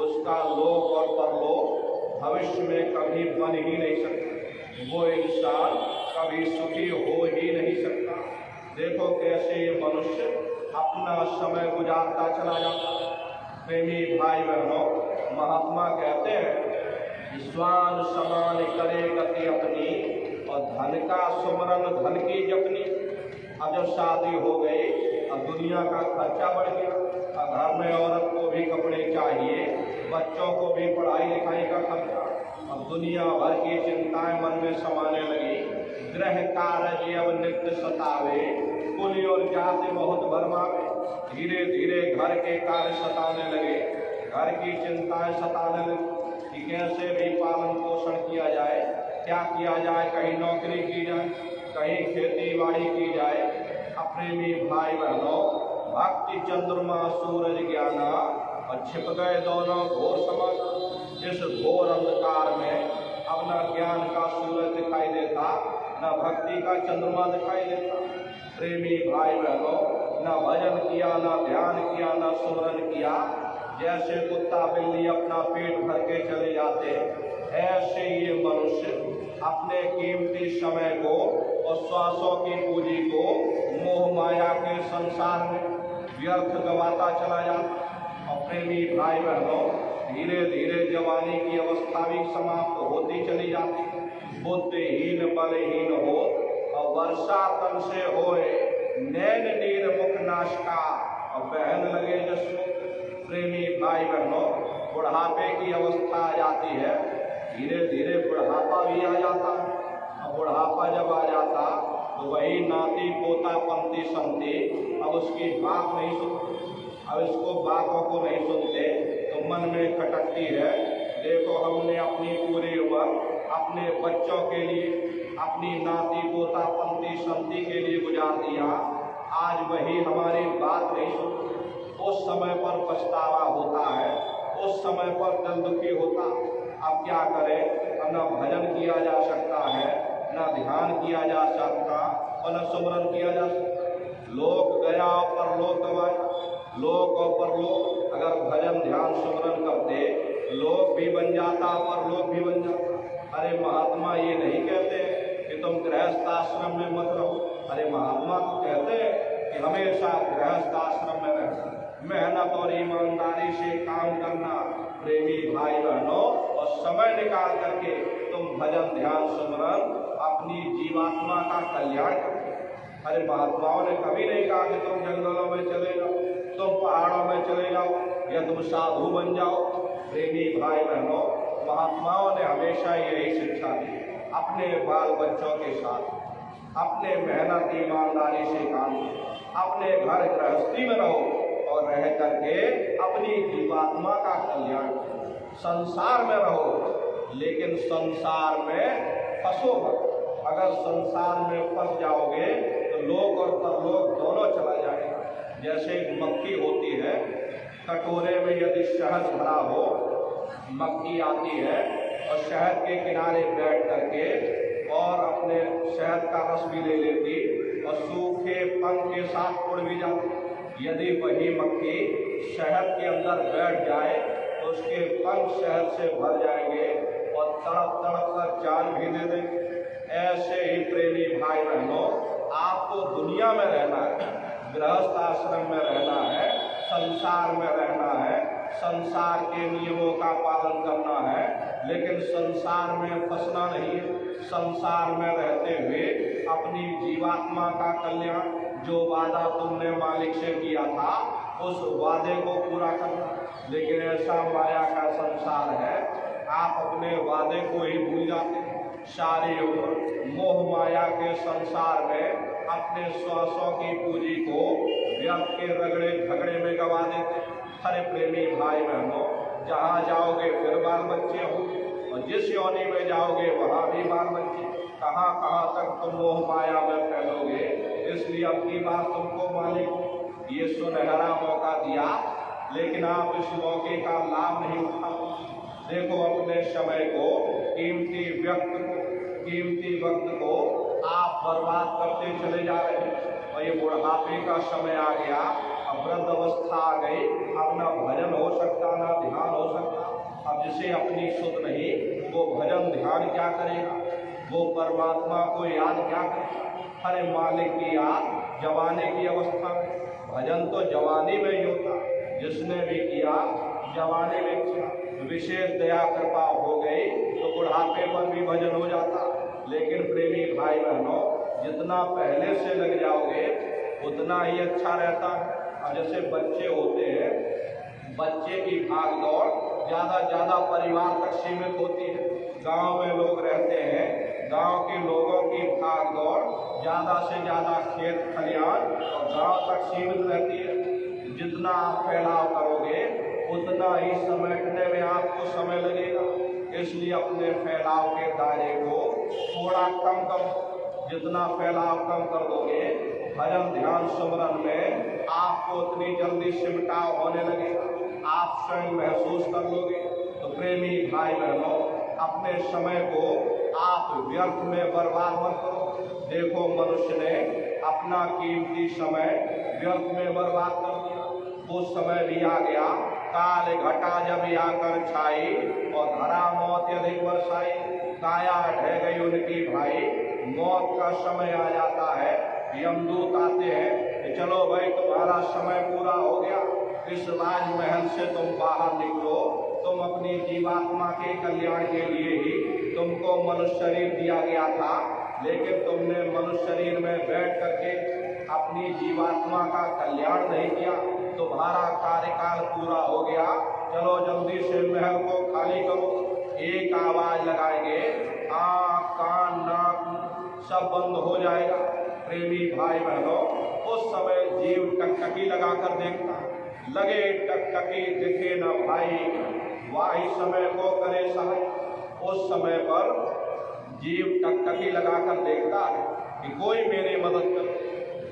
उसका लोक और परलोक भविष्य में कभी बन ही नहीं सकता। वो इंसान कभी सुखी हो ही नहीं सकता। देखो कैसे ये मनुष्य अपना समय गुजारता चला जाता। प्रेमी भाई बहनों, महात्मा कहते हैं स्वान समान करे गति अपनी और धन का सुमरन धन की जपनी। अब जब शादी हो गई, अब दुनिया का खर्चा बढ़ गया, अब घर में औरत को भी कपड़े चाहिए, बच्चों को भी पढ़ाई लिखाई का खर्चा, अब दुनिया भर की चिंताएं मन में समाने लगी। ग्रह कार्य अब नित्य सतावे, कुल और जाति बहुत भरमावे। धीरे धीरे घर के कार्य सताने लगे, घर की चिंताएं सताने लगी कि कैसे भी पालन पोषण किया जाए, क्या किया जाए, कहीं नौकरी की जाए, कहीं खेती बाड़ी की जाए। अप्रेमी भाई बहनों, भक्ति चंद्रमा सूरज ज्ञान और छिप गए दोनों घोर समाज। इस घोर अंधकार में अब न ज्ञान का सूरज दिखाई देता, न भक्ति का चंद्रमा दिखाई देता। प्रेमी भाई बहनों, न भजन किया, न ध्यान किया, न सुमरन किया। जैसे कुत्ता बिल्ली अपना पेट भर के चले जाते, ऐसे ये मनुष्य अपने कीमती समय को और श्वासों की पूंजी को मोह माया के संसार में व्यर्थ गवाता चला जाता। और प्रेमी भाई बहनों, धीरे धीरे जवानी की अवस्था भी समाप्त होती चली जाती। बुद्धिहीन बलहीन हो और वर्षा तन से होए, नैन नीर मुख नाशका और बहन लगे जसो। प्रेमी भाई बहनों, बुढ़ापे की अवस्था आ जाती है, धीरे धीरे बुढ़ापा भी आ जाता है। और बुढ़ापा जब आ जाता तो वही नाती पोता पंथी संती अब उसकी बात नहीं सुनते। अब इसको बातों को नहीं सुनते तो मन में खटकती है, देखो हमने अपनी पूरी उम्र अपने बच्चों के लिए, अपनी नाती पोता पंथी संती के लिए गुजार दिया, आज वही हमारी बात नहीं सुनते। उस समय पर पछतावा होता है, उस समय पर दिल दुखी होता। अब क्या करें, अब न भजन किया जा सकता है, न ध्यान किया जा सकता और न सुमरन किया जा सकता। लोक गया पर लोक गवाया, लोक और परलोक। अगर भजन ध्यान सुमरन करते, लोक भी बन जाता, परलोक भी बन जाता। अरे महात्मा ये नहीं कहते कि तुम गृहस्थ आश्रम में मत रहो। अरे महात्मा तो कहते कि हमेशा गृहस्थ आश्रम में रहो, मेहनत और ईमानदारी से काम करना। प्रेमी भाई बहनों, और समय निकाल करके तुम भजन ध्यान सुमरन अपनी जीवात्मा का कल्याण करो। अरे महात्माओं ने कभी नहीं कहा कि तुम जंगलों में चले जाओ, तुम पहाड़ों में चले जाओ या तुम साधु बन जाओ। प्रेमी भाई बहनों, महात्माओं ने हमेशा यही शिक्षा दी, अपने बाल बच्चों के साथ अपने मेहनत ईमानदारी से काम करो, अपने घर गृहस्थी में रहो और रह करके अपनी जीवात्मा का कल्याण करो। संसार में रहो लेकिन संसार में फंसो मत। अगर संसार में फंस जाओगे तो लोक और परलोक दोनों चला जाएगा। जैसे एक मक्खी होती है, कटोरे में यदि शहद भरा हो, मक्खी आती है और शहद के किनारे बैठ करके और अपने शहद का रस भी ले लेती और सूखे पंख के साथ उड़ भी जाती। यदि वही मक्खी शहद के अंदर बैठ जाए तो उसके पंख शहद से भर जाएंगे और तड़प तड़प कर जान भी दे देंगे। ऐसे ही प्रेमी भाई बहनों, आपको दुनिया में रहना है, गृहस्थ आश्रम में रहना है, संसार में रहना है, संसार के नियमों का पालन करना है, लेकिन संसार में फंसना नहीं है। संसार में रहते हुए अपनी जीवात्मा का कल्याण, जो वादा तुमने मालिक से किया था उस वादे को पूरा करना। लेकिन ऐसा माया का संसार है, आप अपने वादे को ही भूल जाते हैं। सारी उम्र मोह माया के संसार में अपने श्वासों की पूंजी को व्यर्थ के रगड़े झगड़े में गवा देते। हरे प्रेमी भाई बहनों, जहाँ जाओगे फिर बाल बच्चे होंगे और जिस योनि में जाओगे वहाँ भी बाल बच्चे। कहाँ कहाँ तक तुम मोह माया में फैलोगे। इसलिए अब की बात तुमको मालिक ये सुनहरा मौका दिया, लेकिन आप इस मौके का लाभ नहीं उठाओ। देखो अपने समय को, कीमती वक्त को आप बर्बाद करते चले जा रहे हैं। और ये बुढ़ापे का समय आ गया, अब वृद्ध अवस्था आ गई, अब ना भजन हो सकता ना ध्यान हो सकता। अब जिसे अपनी सुध नहीं, वो भजन ध्यान क्या करेगा, वो परमात्मा को याद क्या करेगा। हरे मालिक की याद जवानी की अवस्था में, भजन तो जवानी में ही होता। जिसने भी किया जवानी में किया, विशेष दया कृपा हो गई तो बुढ़ापे पर भी भजन हो जाता। लेकिन प्रेमी भाई बहनों, जितना पहले से लग जाओगे उतना ही अच्छा रहता है। और जैसे बच्चे होते हैं, बच्चे की भाग दौड़ ज़्यादा परिवार तक सीमित होती है। गांव में लोग रहते हैं, गांव के लोगों की भाग दौड़ ज़्यादा से ज़्यादा खेत खलिहान और गांव तक सीमित रहती है। जितना आप फैलाव करोगे उतना ही समेटने में आपको समय लगेगा। इसलिए अपने फैलाव के दायरे को थोड़ा कम करो। जितना फैलाव कम कर दोगे भजन ध्यान स्मरण में आपको उतनी जल्दी सिमटाव होने लगेगा, आप स्वयं महसूस कर लोगे। तो प्रेमी भाई बहनों, अपने समय को आप व्यर्थ में बर्बाद मत करो। देखो, मनुष्य ने अपना कीमती समय व्यर्थ में बर्बाद कर दिया। वो समय भी आ गया, काल घटा जब आकर छाई और धरा मौत अधिक बरसाई। काया ढह गई उनकी भाई, मौत का समय आ जाता है। यमदूत आते हैं कि चलो भाई, तुम्हारा समय पूरा हो गया, इस राजमहल से तुम बाहर निकलो। तुम अपनी जीवात्मा के कल्याण के लिए ही तुमको मनुष्य शरीर दिया गया था, लेकिन तुमने मनुष्य शरीर में बैठ करके अपनी जीवात्मा का कल्याण नहीं किया। तुम्हारा कार्यकाल पूरा हो गया, चलो जल्दी से महल को खाली करो। एक आवाज लगाएंगे, आँख कान नाक सब बंद हो जाएगा। प्रेमी भाई बहनों, उस समय जीव टकटकी लगाकर देखता, लगे टकटकी दिखे न भाई, वाही समय को करे सहाय। उस समय पर जीव टकटकी लगाकर देखता है कि कोई मेरी मदद करे,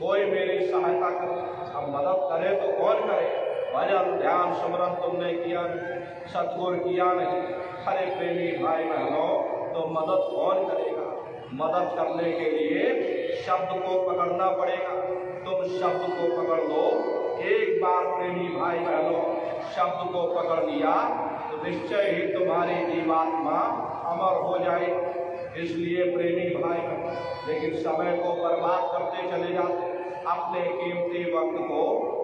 कोई मेरी सहायता करे। अब मदद करे तो कौन करे? भजन ध्यान स्मरण तुमने किया नहीं, सतगुरु किया नहीं। अरे प्रेमी भाई बहनों, तो मदद कौन करेगा? मदद करने के लिए शब्द को पकड़ना पड़ेगा। तुम शब्द को पकड़ लो। एक बार प्रेमी भाई बहनों शब्द को पकड़ लिया तो निश्चय ही तुम्हारी जीवात्मा अमर हो जाएगी। इसलिए प्रेमी भाई बहनों, लेकिन समय को बर्बाद करते चले जाते, अपने कीमती वक्त को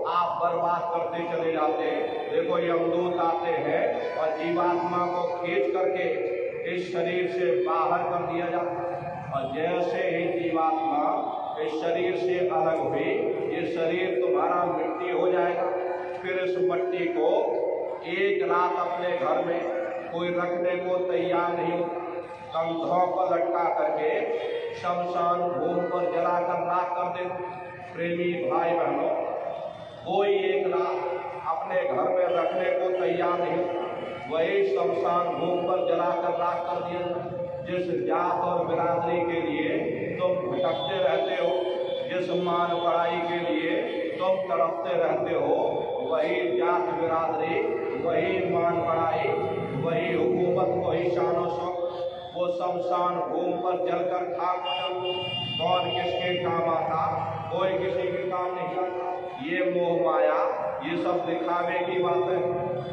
आप बर्बाद करते चले जाते। देखो, यमदूत आते हैं और जीवात्मा को खींच करके इस शरीर से बाहर कर दिया जाता है। और जैसे ही जीवात्मा इस शरीर से अलग हुई, ये शरीर तुम्हारा मिट्टी हो जाएगा। फिर इस मिट्टी को एक रात अपने घर में कोई रखने को तैयार नहीं होता, कंधों पर लटका करके शमशान भूमि पर जलाकर राख कर देते। प्रेमी भाई बहनों, कोई एक रात अपने घर में रखने को तैयार नहीं होता, वही शमशान भूमि पर जलाकर राख कर दिया। जिस जात और बिरादरी के लिए तुम भटकते रहते हो, जिस मान पढ़ाई के लिए तुम तड़पते रहते हो, वही जात बिरादरी, वही मान पढ़ाई, वही हुकूमत, वही शान शौक, वो शमशान भूमि पर जलकर खाक हो जाता। कौन किसके काम आता? कोई किसी के काम नहीं आता। ये मोह माया, ये सब दिखावे की बात है।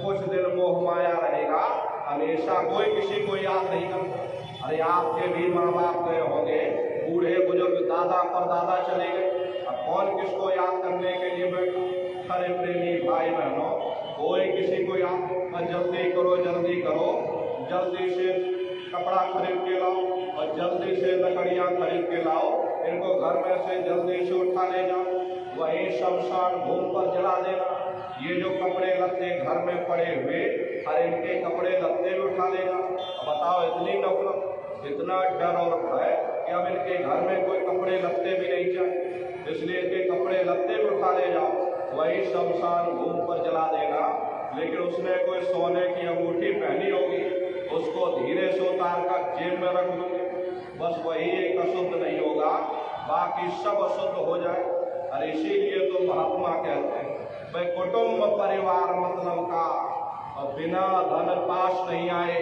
कुछ दिन मोह माया रहेगा, हमेशा कोई किसी को याद नहीं करता। अरे आपके भी माँ बाप गए होंगे, बूढ़े बुजुर्ग दादा परदादा चले गए, अब कौन किसको याद करने के लिए बैठा? अरे प्रेमी भाई बहनों, कोई किसी को याद, जल्दी करो जल्दी करो, जल्दी से कपड़ा खरीद के लाओ और जल्दी से लकड़ियाँ खरीद के लाओ, इनको घर में से जल्दी से उठा ले जाओ, वही शमशान भूमि पर जला देना। ये जो कपड़े लत्ते घर में पड़े हुए, अरे इनके कपड़े लत्ते भी उठा लेना। बताओ, इतनी नफरत, इतना डर और भय कि अब इनके घर में कोई कपड़े लत्ते भी नहीं चाहिए, इसलिए इनके कपड़े लत्ते भी उठा ले जाओ, वही शमशान भूमि पर जला देना। लेकिन उसने कोई सोने की अंगूठी पहनी होगी, उसको धीरे से उतार कर जेब में रख दूंगे, बस वही एक अशुद्ध नहीं होगा, बाकी सब अशुद्ध हो जाए। और इसीलिए तो महात्मा कहते हैं, भाई कुटुंब परिवार मतलब का, और बिना धन पास नहीं आए।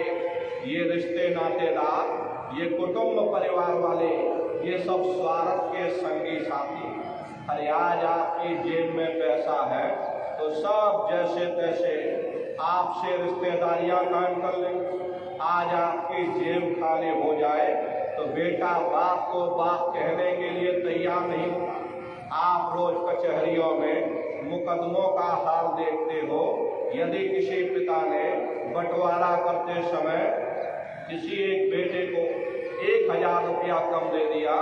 ये रिश्ते नातेदार, ये कुटुंब परिवार वाले, ये सब स्वार्थ के संगी साथी। अरे आज आपकी जेब में पैसा है तो सब जैसे तैसे आपसे रिश्तेदारियां कायम कर लेंगे। आज आपकी जेब खाली हो जाए तो बेटा बाप को बाप कहने के लिए तैयार नहीं होता। आप रोज कचहरियों में मुकदमों का हाल देखते हो। यदि किसी पिता ने बंटवारा करते समय किसी एक बेटे को 1000 रुपया कम दे दिया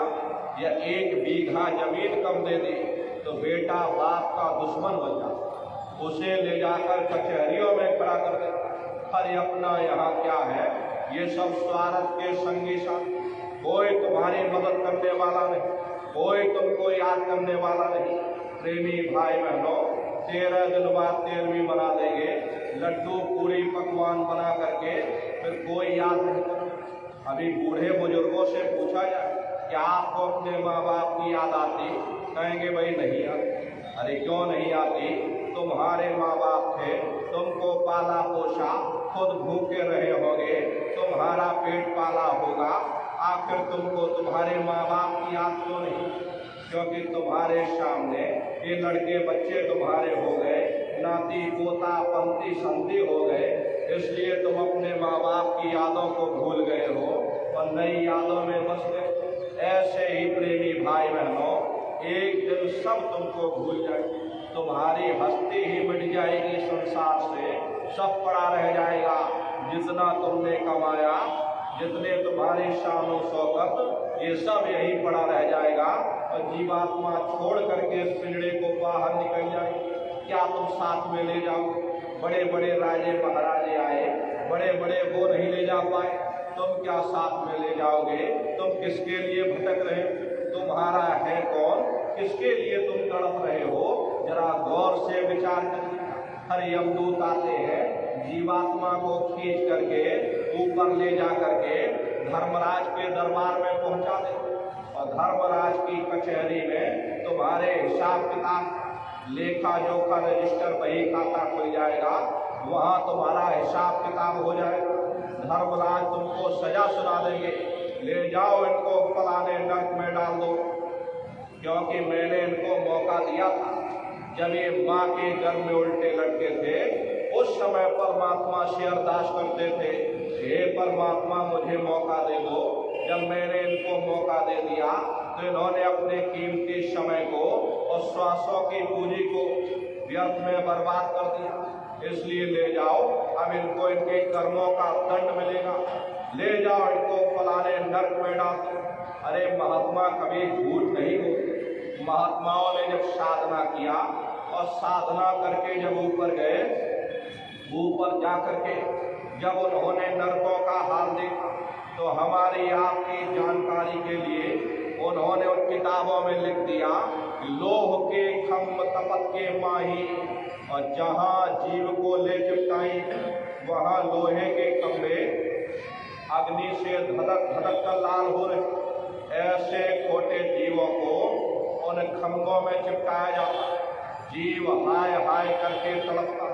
या 1 बीघा जमीन कम दे दी, तो बेटा बाप का दुश्मन बन जाता, उसे ले जाकर कचहरियों में खड़ा कर देता। अरे अपना यहाँ क्या है, ये सब स्वार्थ के संगी साथ। कोई तुम्हारी मदद करने वाला नहीं, कोई तुमको याद करने वाला नहीं। प्रेमी भाई बहनों, 13 दिन बाद 13वीं मना देंगे, लड्डू पूरी पकवान बना करके, फिर कोई याद नहीं करता। अभी बूढ़े बुजुर्गों से पूछा जाए क्या आपको अपने माँ बाप की याद आती? कहेंगे भाई नहीं आती। अरे क्यों नहीं आती? तुम्हारे माँ बाप थे, तुमको पाला पोसा, खुद भूखे रहे होगे, तुम्हारा पेट पाला होगा, आखिर तुमको तुम्हारे माँ बाप की याद क्यों नहीं? क्योंकि तुम्हारे सामने ये लड़के बच्चे तुम्हारे हो गए, नाती पोता पंती संती हो गए, इसलिए तुम अपने माँ बाप की यादों को भूल गए हो और नई यादों में बस गए। ऐसे ही प्रेमी भाई बहनों, एक दिन सब तुमको भूल जाएगी, तुम्हारी हस्ती ही मिट जाएगी संसार से, सब पड़ा रह जाएगा। जितना तुमने कमाया, जितने तुम्हारी शान और शौकत, ये सब यही पड़ा रह जाएगा और जीवात्मा छोड़ करके इस पिंजड़े को बाहर निकल जाएगी। क्या तुम साथ में ले जाओगे? बड़े बड़े राजे महाराजे आए, बड़े बड़े वो नहीं ले जा पाए, तुम क्या साथ में ले जाओगे? तुम किसके लिए भटक रहे हो? तुम्हारा है कौन? किसके लिए तुम तड़प रहे हो? जरा गौर से विचार करिए। हर यमदूत आते हैं, जीवात्मा को खींच करके ऊपर ले जा करके धर्मराज के दरबार में पहुंचा देते और धर्मराज की कचहरी में तुम्हारे हिसाब किताब, लेखा जोखा रजिस्टर बही खाता खुल जाएगा, वहां तुम्हारा हिसाब किताब हो जाएगा। धर्मराज तुमको सजा सुना देंगे, ले जाओ इनको फलाने नर्क में डाल दो, क्योंकि मैंने इनको मौका दिया था। जब ये माँ के गर्भ में उल्टे लटके थे, उस समय परमात्मा से अरदास करते थे, हे परमात्मा मुझे मौका दे दो। जब मैंने इनको मौका दे दिया तो इन्होंने अपने कीमती समय को और श्वासों की पूंजी को व्यर्थ में बर्बाद कर दिया। इसलिए ले जाओ, अब इनको इनके कर्मों का दंड मिलेगा, ले जाओ इनको फलाने नर्क में डाल दो। अरे महात्मा कभी झूठ नहीं बोलते। महात्माओं ने जब साधना किया और साधना करके जब ऊपर गए, ऊपर जा करके जब उन्होंने नरकों का हाल देखा, तो हमारी आपकी जानकारी के लिए उन्होंने उन किताबों में लिख दिया, लोह के खम्भ तपत के माही, और जहाँ जीव को ले चिपटाई वहाँ लोहे के खम्भे अग्नि से धड़क धड़क कर लाल हो रहे। ऐसे खोटे जीवों को उन खम्भों में चिपकाया जाता, जीव हाय हाय करके तड़पता,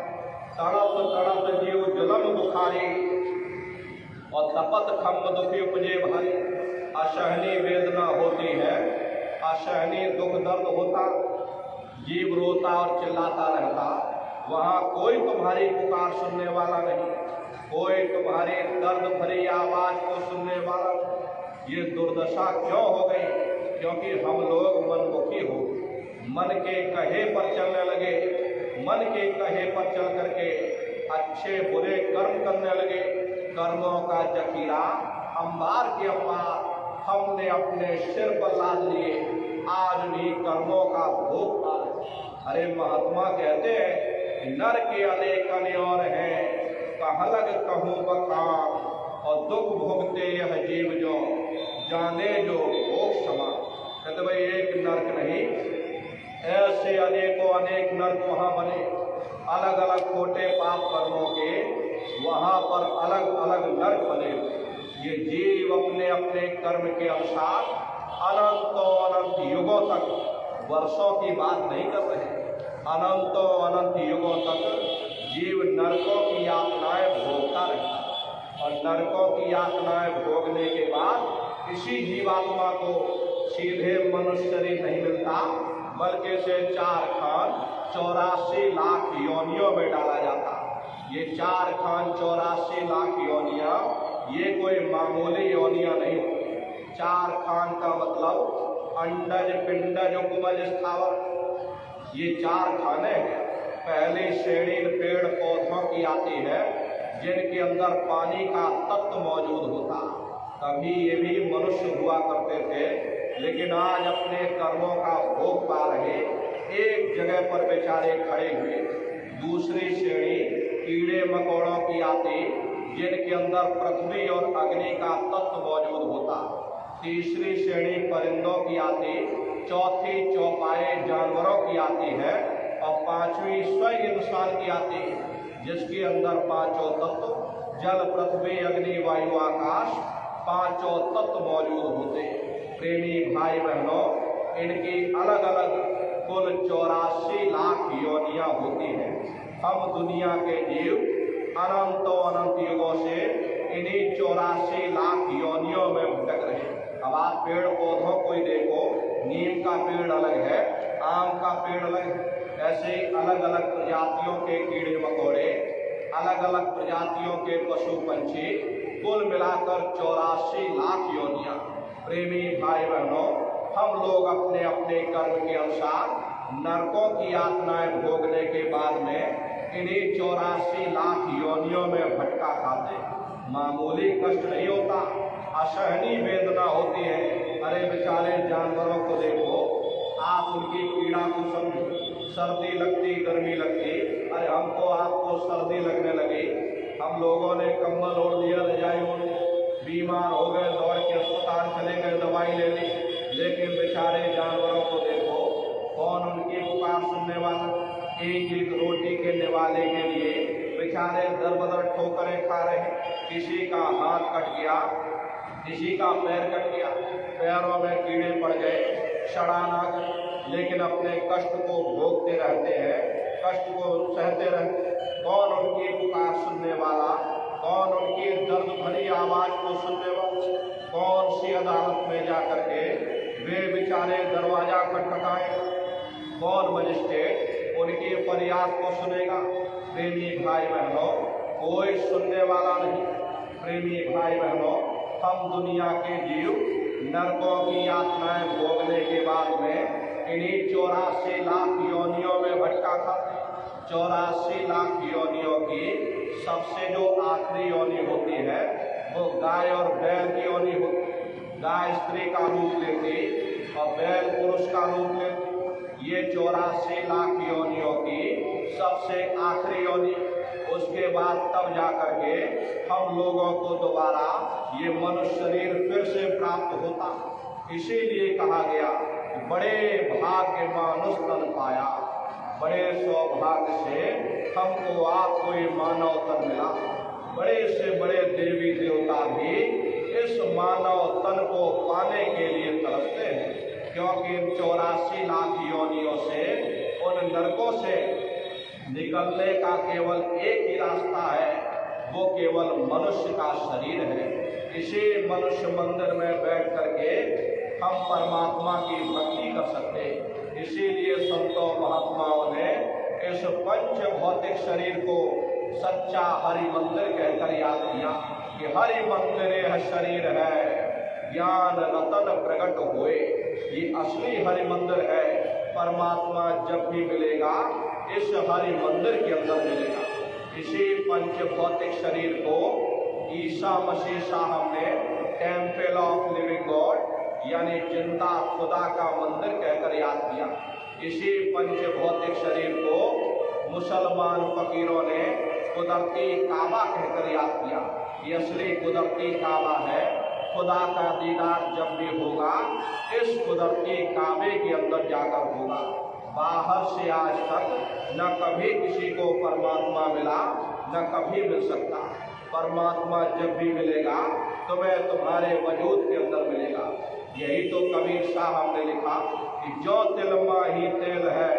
तड़प तड़प जीव जलम बुखारी और तपत खम्भ दुखी उपजे भारी। असहनीय वेदना होती है, असहनीय दुख दर्द होता, जीव रोता और चिल्लाता रहता, वहाँ कोई तुम्हारी पुकार सुनने वाला नहीं, कोई तुम्हारी दर्द भरी आवाज को सुनने वाला नहीं। ये दुर्दशा क्यों हो गई? क्योंकि हम लोग मनमुखी हो, मन के कहे पर चलने लगे, मन के कहे पर चल करके अच्छे बुरे कर्म करने लगे। कर्मों का जखीरा अंबार के अंबार हमने अपने सिर पर लाद लिए, आज भी कर्मों का भोग पा रहे। अरे महात्मा कहते हैं, नर के अनेक और हैं, कहाँ लग कहूँ बखान, और दुख भोगते यह जीव जो जाने जो भोग समा। कहते भाई एक नर्क नहीं, ऐसे अनेकों अनेक नर्क वहाँ बने, अलग अलग खोटे पाप कर्मों के वहाँ पर अलग अलग नर्क बने। ये जीव अपने अपने कर्म के अनुसार अनंतों अनंत युगों तक, वर्षों की बात नहीं कर रहे, अनंतों अनंत युगों तक जीव नरकों की यातनाएं भोगता रहता, और नरकों की यातनाएं भोगने के बाद इसी जीवात्मा को सीधे मनुष्य शरीर नहीं मिलता, बल्कि से 4 खान 84 लाख योनियों में डाला जाता। ये 4 खान 84 लाख योनियाँ ये कोई मामूली योनियाँ नहीं होती। 4 खान का मतलब अंडज पिंडज उपमज स्थावर, ये 4 खाने हैं। पहली श्रेणी पेड़ पौधों की आती है जिनके अंदर पानी का तत्व मौजूद होता। कभी ये भी मनुष्य हुआ करते थे, लेकिन आज अपने कर्मों का भोग पा रहे, एक जगह पर बेचारे खड़े हुए। दूसरी श्रेणी कीड़े मकोड़ों की आती, जिनके अंदर पृथ्वी और अग्नि का तत्व मौजूद होता। तीसरी श्रेणी परिंदों की आती, चौथी चौपाए जानवरों की आती है और पांचवी स्वयं इंसान की आती, जिसके अंदर पांचों तत्व जल पृथ्वी अग्नि वायु आकाश पांचों तत्व मौजूद होते। प्रेमी भाई बहनों, इनकी अलग अलग कुल 84 लाख योनियां होती हैं। हम दुनिया के जीव अनंतों अनंत युगों से इन्हीं 84 लाख योनियों में भटक रहे। अब आप पेड़ पौधों को ही देखो, नीम का पेड़ अलग है, आम का पेड़ अलग है। ऐसे अलग अलग प्रजातियों के कीड़े मकोड़े, अलग अलग प्रजातियों के पशु पंछी, कुल मिलाकर 84 लाख योनियां। प्रेमी भाई बहनों, हम लोग अपने अपने कर्म के अनुसार नरकों की यातनाएं भोगने के बाद में इन्हीं 84 लाख योनियों में भटका खाते। मामूली कष्ट नहीं होता, असहनीय वेदना होती है। अरे बेचारे जानवरों को देखो, आप उनकी पीड़ा को समझो। सर्दी लगती, गर्मी लगती, अरे हमको आपको सर्दी लगने लगी, हम लोगों ने कंबल ओढ़ लिया, रजाई ओढ़ ली, बीमार हो गए, दौड़ के अस्पताल चले गए, दवाई ले ली। लेकिन बेचारे जानवरों को देखो, कौन उनकी पुकार सुनने वाला? एक एक रोटी के निवाले के लिए बेचारे दर बदर ठोकरें खा रहे। किसी का हाथ कट गया, किसी का पैर कट गया, पैरों में कीड़े पड़ गए, सड़ान आ गई, लेकिन अपने कष्ट को भोगते रहते हैं, कष्ट को सहते रहते। कौन उनकी पुकार सुनने वाला? कौन उनकी दर्द भरी आवाज को सुनने वाला? कौन सी अदालत में जाकर के वे बेचारे दरवाजा खटखटाएगा? कौन मजिस्ट्रेट उनकी फरियाद को सुनेगा? प्रेमी भाई बहनों, कोई सुनने वाला नहीं। प्रेमी भाई बहनों, हम दुनिया के जीव नरकों की यातनाएं भोगने के बाद में इन्हीं 84 लाख योनियों में भटका खाते। 84 लाख योनियों की सबसे जो आखिरी योनि होती है वो गाय और बैल की योनि होती है। गाय स्त्री का रूप लेती और बैल पुरुष का रूप लेती। ये 84 लाख योनियों की सबसे आखिरी योनि। उसके बाद तब जाकर के हम लोगों को दोबारा ये मनुष्य शरीर फिर से प्राप्त होता। इसीलिए कहा गया कि बड़े भाग्य मानुष तन पाया, बड़े सौभाग्य से हमको आपको ये मानव तन मिला। बड़े से बड़े देवी देवता भी इस मानव तन को पाने के लिए तरसते हैं, क्योंकि इन 84 लाख योनियों से, उन नरकों से निकलने का केवल एक ही रास्ता है, वो केवल मनुष्य का शरीर है। इसी मनुष्य मंदिर में बैठ करके हम परमात्मा की भक्ति कर सकते। इसीलिए संतों महात्माओं ने इस पंच भौतिक शरीर को सच्चा हरि मंदिर कहकर याद किया कि हरि मंदिर यह शरीर है, ज्ञान रतन प्रकट हुए। ये असली हरि मंदिर है। परमात्मा जब भी मिलेगा इस हरि मंदिर के अंदर मिलेगा। इसी पंच भौतिक शरीर को ईसा मसीह साहब ने टेम्पल ऑफ लिविंग गॉड यानी जिंदा खुदा का मंदिर कहकर याद किया। इसी पंच भौतिक शरीर को मुसलमान फकीरों ने कुदरती काबा कहकर याद किया। ये असली कुदरती काबा है। खुदा का दीदार जब भी होगा इस कुदरती काबे के अंदर जाकर होगा। बाहर से आज तक न कभी किसी को परमात्मा मिला, न कभी मिल सकता। परमात्मा जब भी मिलेगा तुम्हें तुम्हारे वजूद के अंदर मिलेगा। यही तो कबीर साहब ने लिखा कि जो तिल माही तेल है,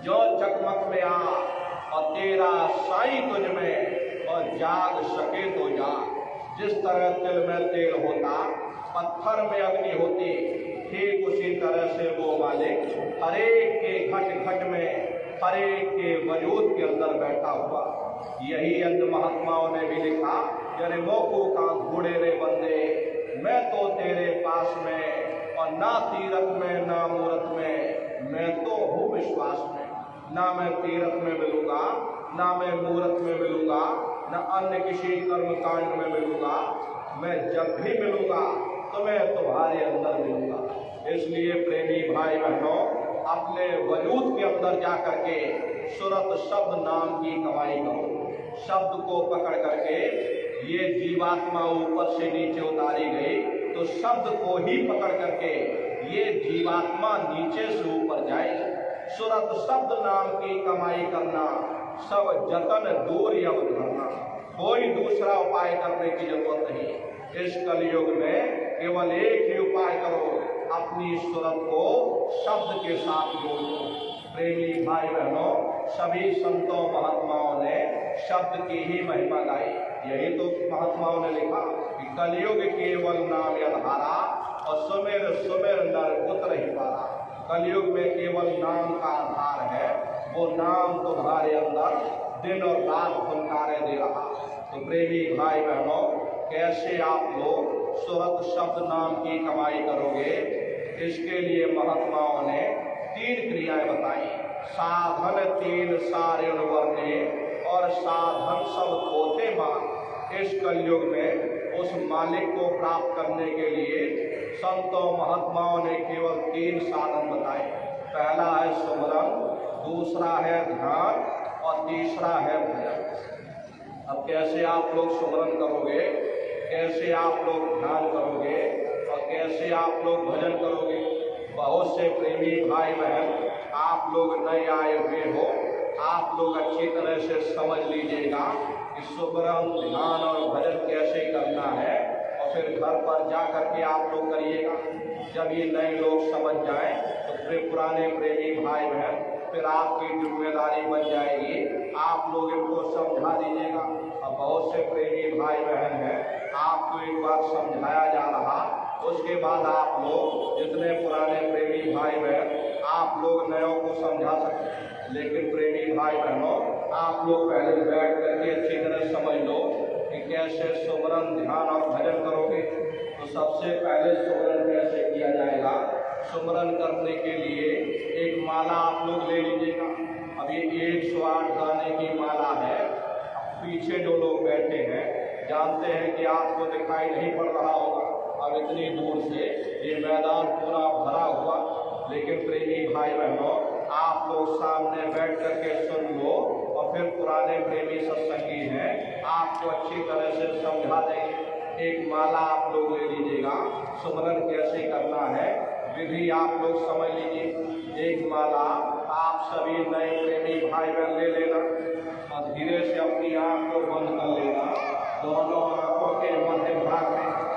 जो चकमक में आ, और तेरा साईं तुझ में, और जाग सके तो जाग। जिस तरह तिल में तेल होता, पत्थर में अग्नि होती, ठीक उसी तरह से वो मालिक हरेक के घट घट में, हरेक के वजूद के अंदर बैठा हुआ। यही अन्य महात्माओं ने भी लिखा, यानी मोको का घोड़े रे बंदे, मैं तो तेरे पास में, और ना तीरथ में ना मूरत में, मैं तो हूँ विश्वास में। ना मैं तीरथ में मिलूंगा, ना मैं मूरत में मिलूंगा, न अन्य किसी कर्म कांड में मिलूंगा। मैं जब भी मिलूंगा तो मैं तुम्हारे अंदर मिलूंगा। इसलिए प्रेमी भाई बहनों, अपने वजूद के अंदर जाकर के सुरत शब्द नाम की कमाई करो। शब्द को पकड़ करके ये जीवात्मा ऊपर से नीचे उतारी गई, तो शब्द को ही पकड़ करके ये जीवात्मा नीचे से ऊपर जाएगी। सुरत शब्द नाम की कमाई करना, सब जतन दूर अब धरना। कोई दूसरा उपाय करने की जरूरत नहीं। इस कलयुग में केवल एक ही उपाय करो, अपनी सुरत को शब्द के साथ जोड़ो। प्रेमी भाई बहनों, सभी संतों महात्माओं ने शब्द की ही महिमा गाई। यही तो महात्माओं ने लिखा कि कलयुग केवल नाम आधारा, और सुमेर सुमेर नर उतर ही पारा। कलयुग में केवल नाम का आधार है, वो नाम तुम्हारे अंदर दिन और रात फुनकारे दे रहा। तो प्रेमी भाई बहनों, कैसे आप लोग सुरत शब्द नाम की कमाई करोगे? इसके लिए महात्माओं ने 3 क्रियाएं बताई। साधन 3 सारे वर्णे, और साधन सब होते मान। इस कलयुग में उस मालिक को प्राप्त करने के लिए संतों महात्माओं ने केवल 3 साधन बताए। पहला है सुमरन, दूसरा है ध्यान, और तीसरा है भजन। अब कैसे आप लोग सुमरन करोगे, कैसे आप लोग ध्यान करोगे, और कैसे आप लोग भजन करोगे? बहुत से प्रेमी भाई बहन आप लोग नए आए हुए हो, आप लोग अच्छी तरह से समझ लीजिएगा कि सुमरन, ध्यान और भजन कैसे करना है, और फिर घर पर जा करके आप लोग करिएगा। जब ये नए लोग समझ जाएं तो फिर पुराने प्रेमी भाई बहन फिर आपकी जिम्मेदारी बन जाएगी, आप लोग इनको समझा दीजिएगा। अब बहुत से प्रेमी भाई बहन हैं, आपको एक बार समझाया जा रहा, उसके बाद आप लोग जितने पुराने प्रेमी भाई बहन आप लोग नयों को समझा सकते। लेकिन प्रेमी भाई बहनों, आप लोग पहले बैठ करके अच्छी तरह समझ लो कि कैसे सुमरन, ध्यान और भजन करोगे। तो सबसे पहले सुमरन कैसे किया जाएगा? सुमरन करने के लिए एक माला आप लोग ले लीजिएगा। अब ये 108 गाने की माला है। अब पीछे जो लोग बैठे हैं जानते हैं कि आपको दिखाई नहीं पड़ रहा होगा, अब इतनी दूर से ये मैदान पूरा भरा हुआ। लेकिन प्रेमी भाई बहनों, आप लोग सामने बैठ करके सुन लो, और फिर पुराने प्रेमी सत्संगी हैं, आपको अच्छी तरह से समझा देंगे। एक माला आप लोग ले लीजिएगा। सुमरन कैसे करना है, विधि आप लोग समझ लीजिए। एक माला आप सभी नए प्रेमी भाई बहन ले लेना, और धीरे से अपनी आँख को बंद कर लेना। दोनों आँखों के मध्य भाग में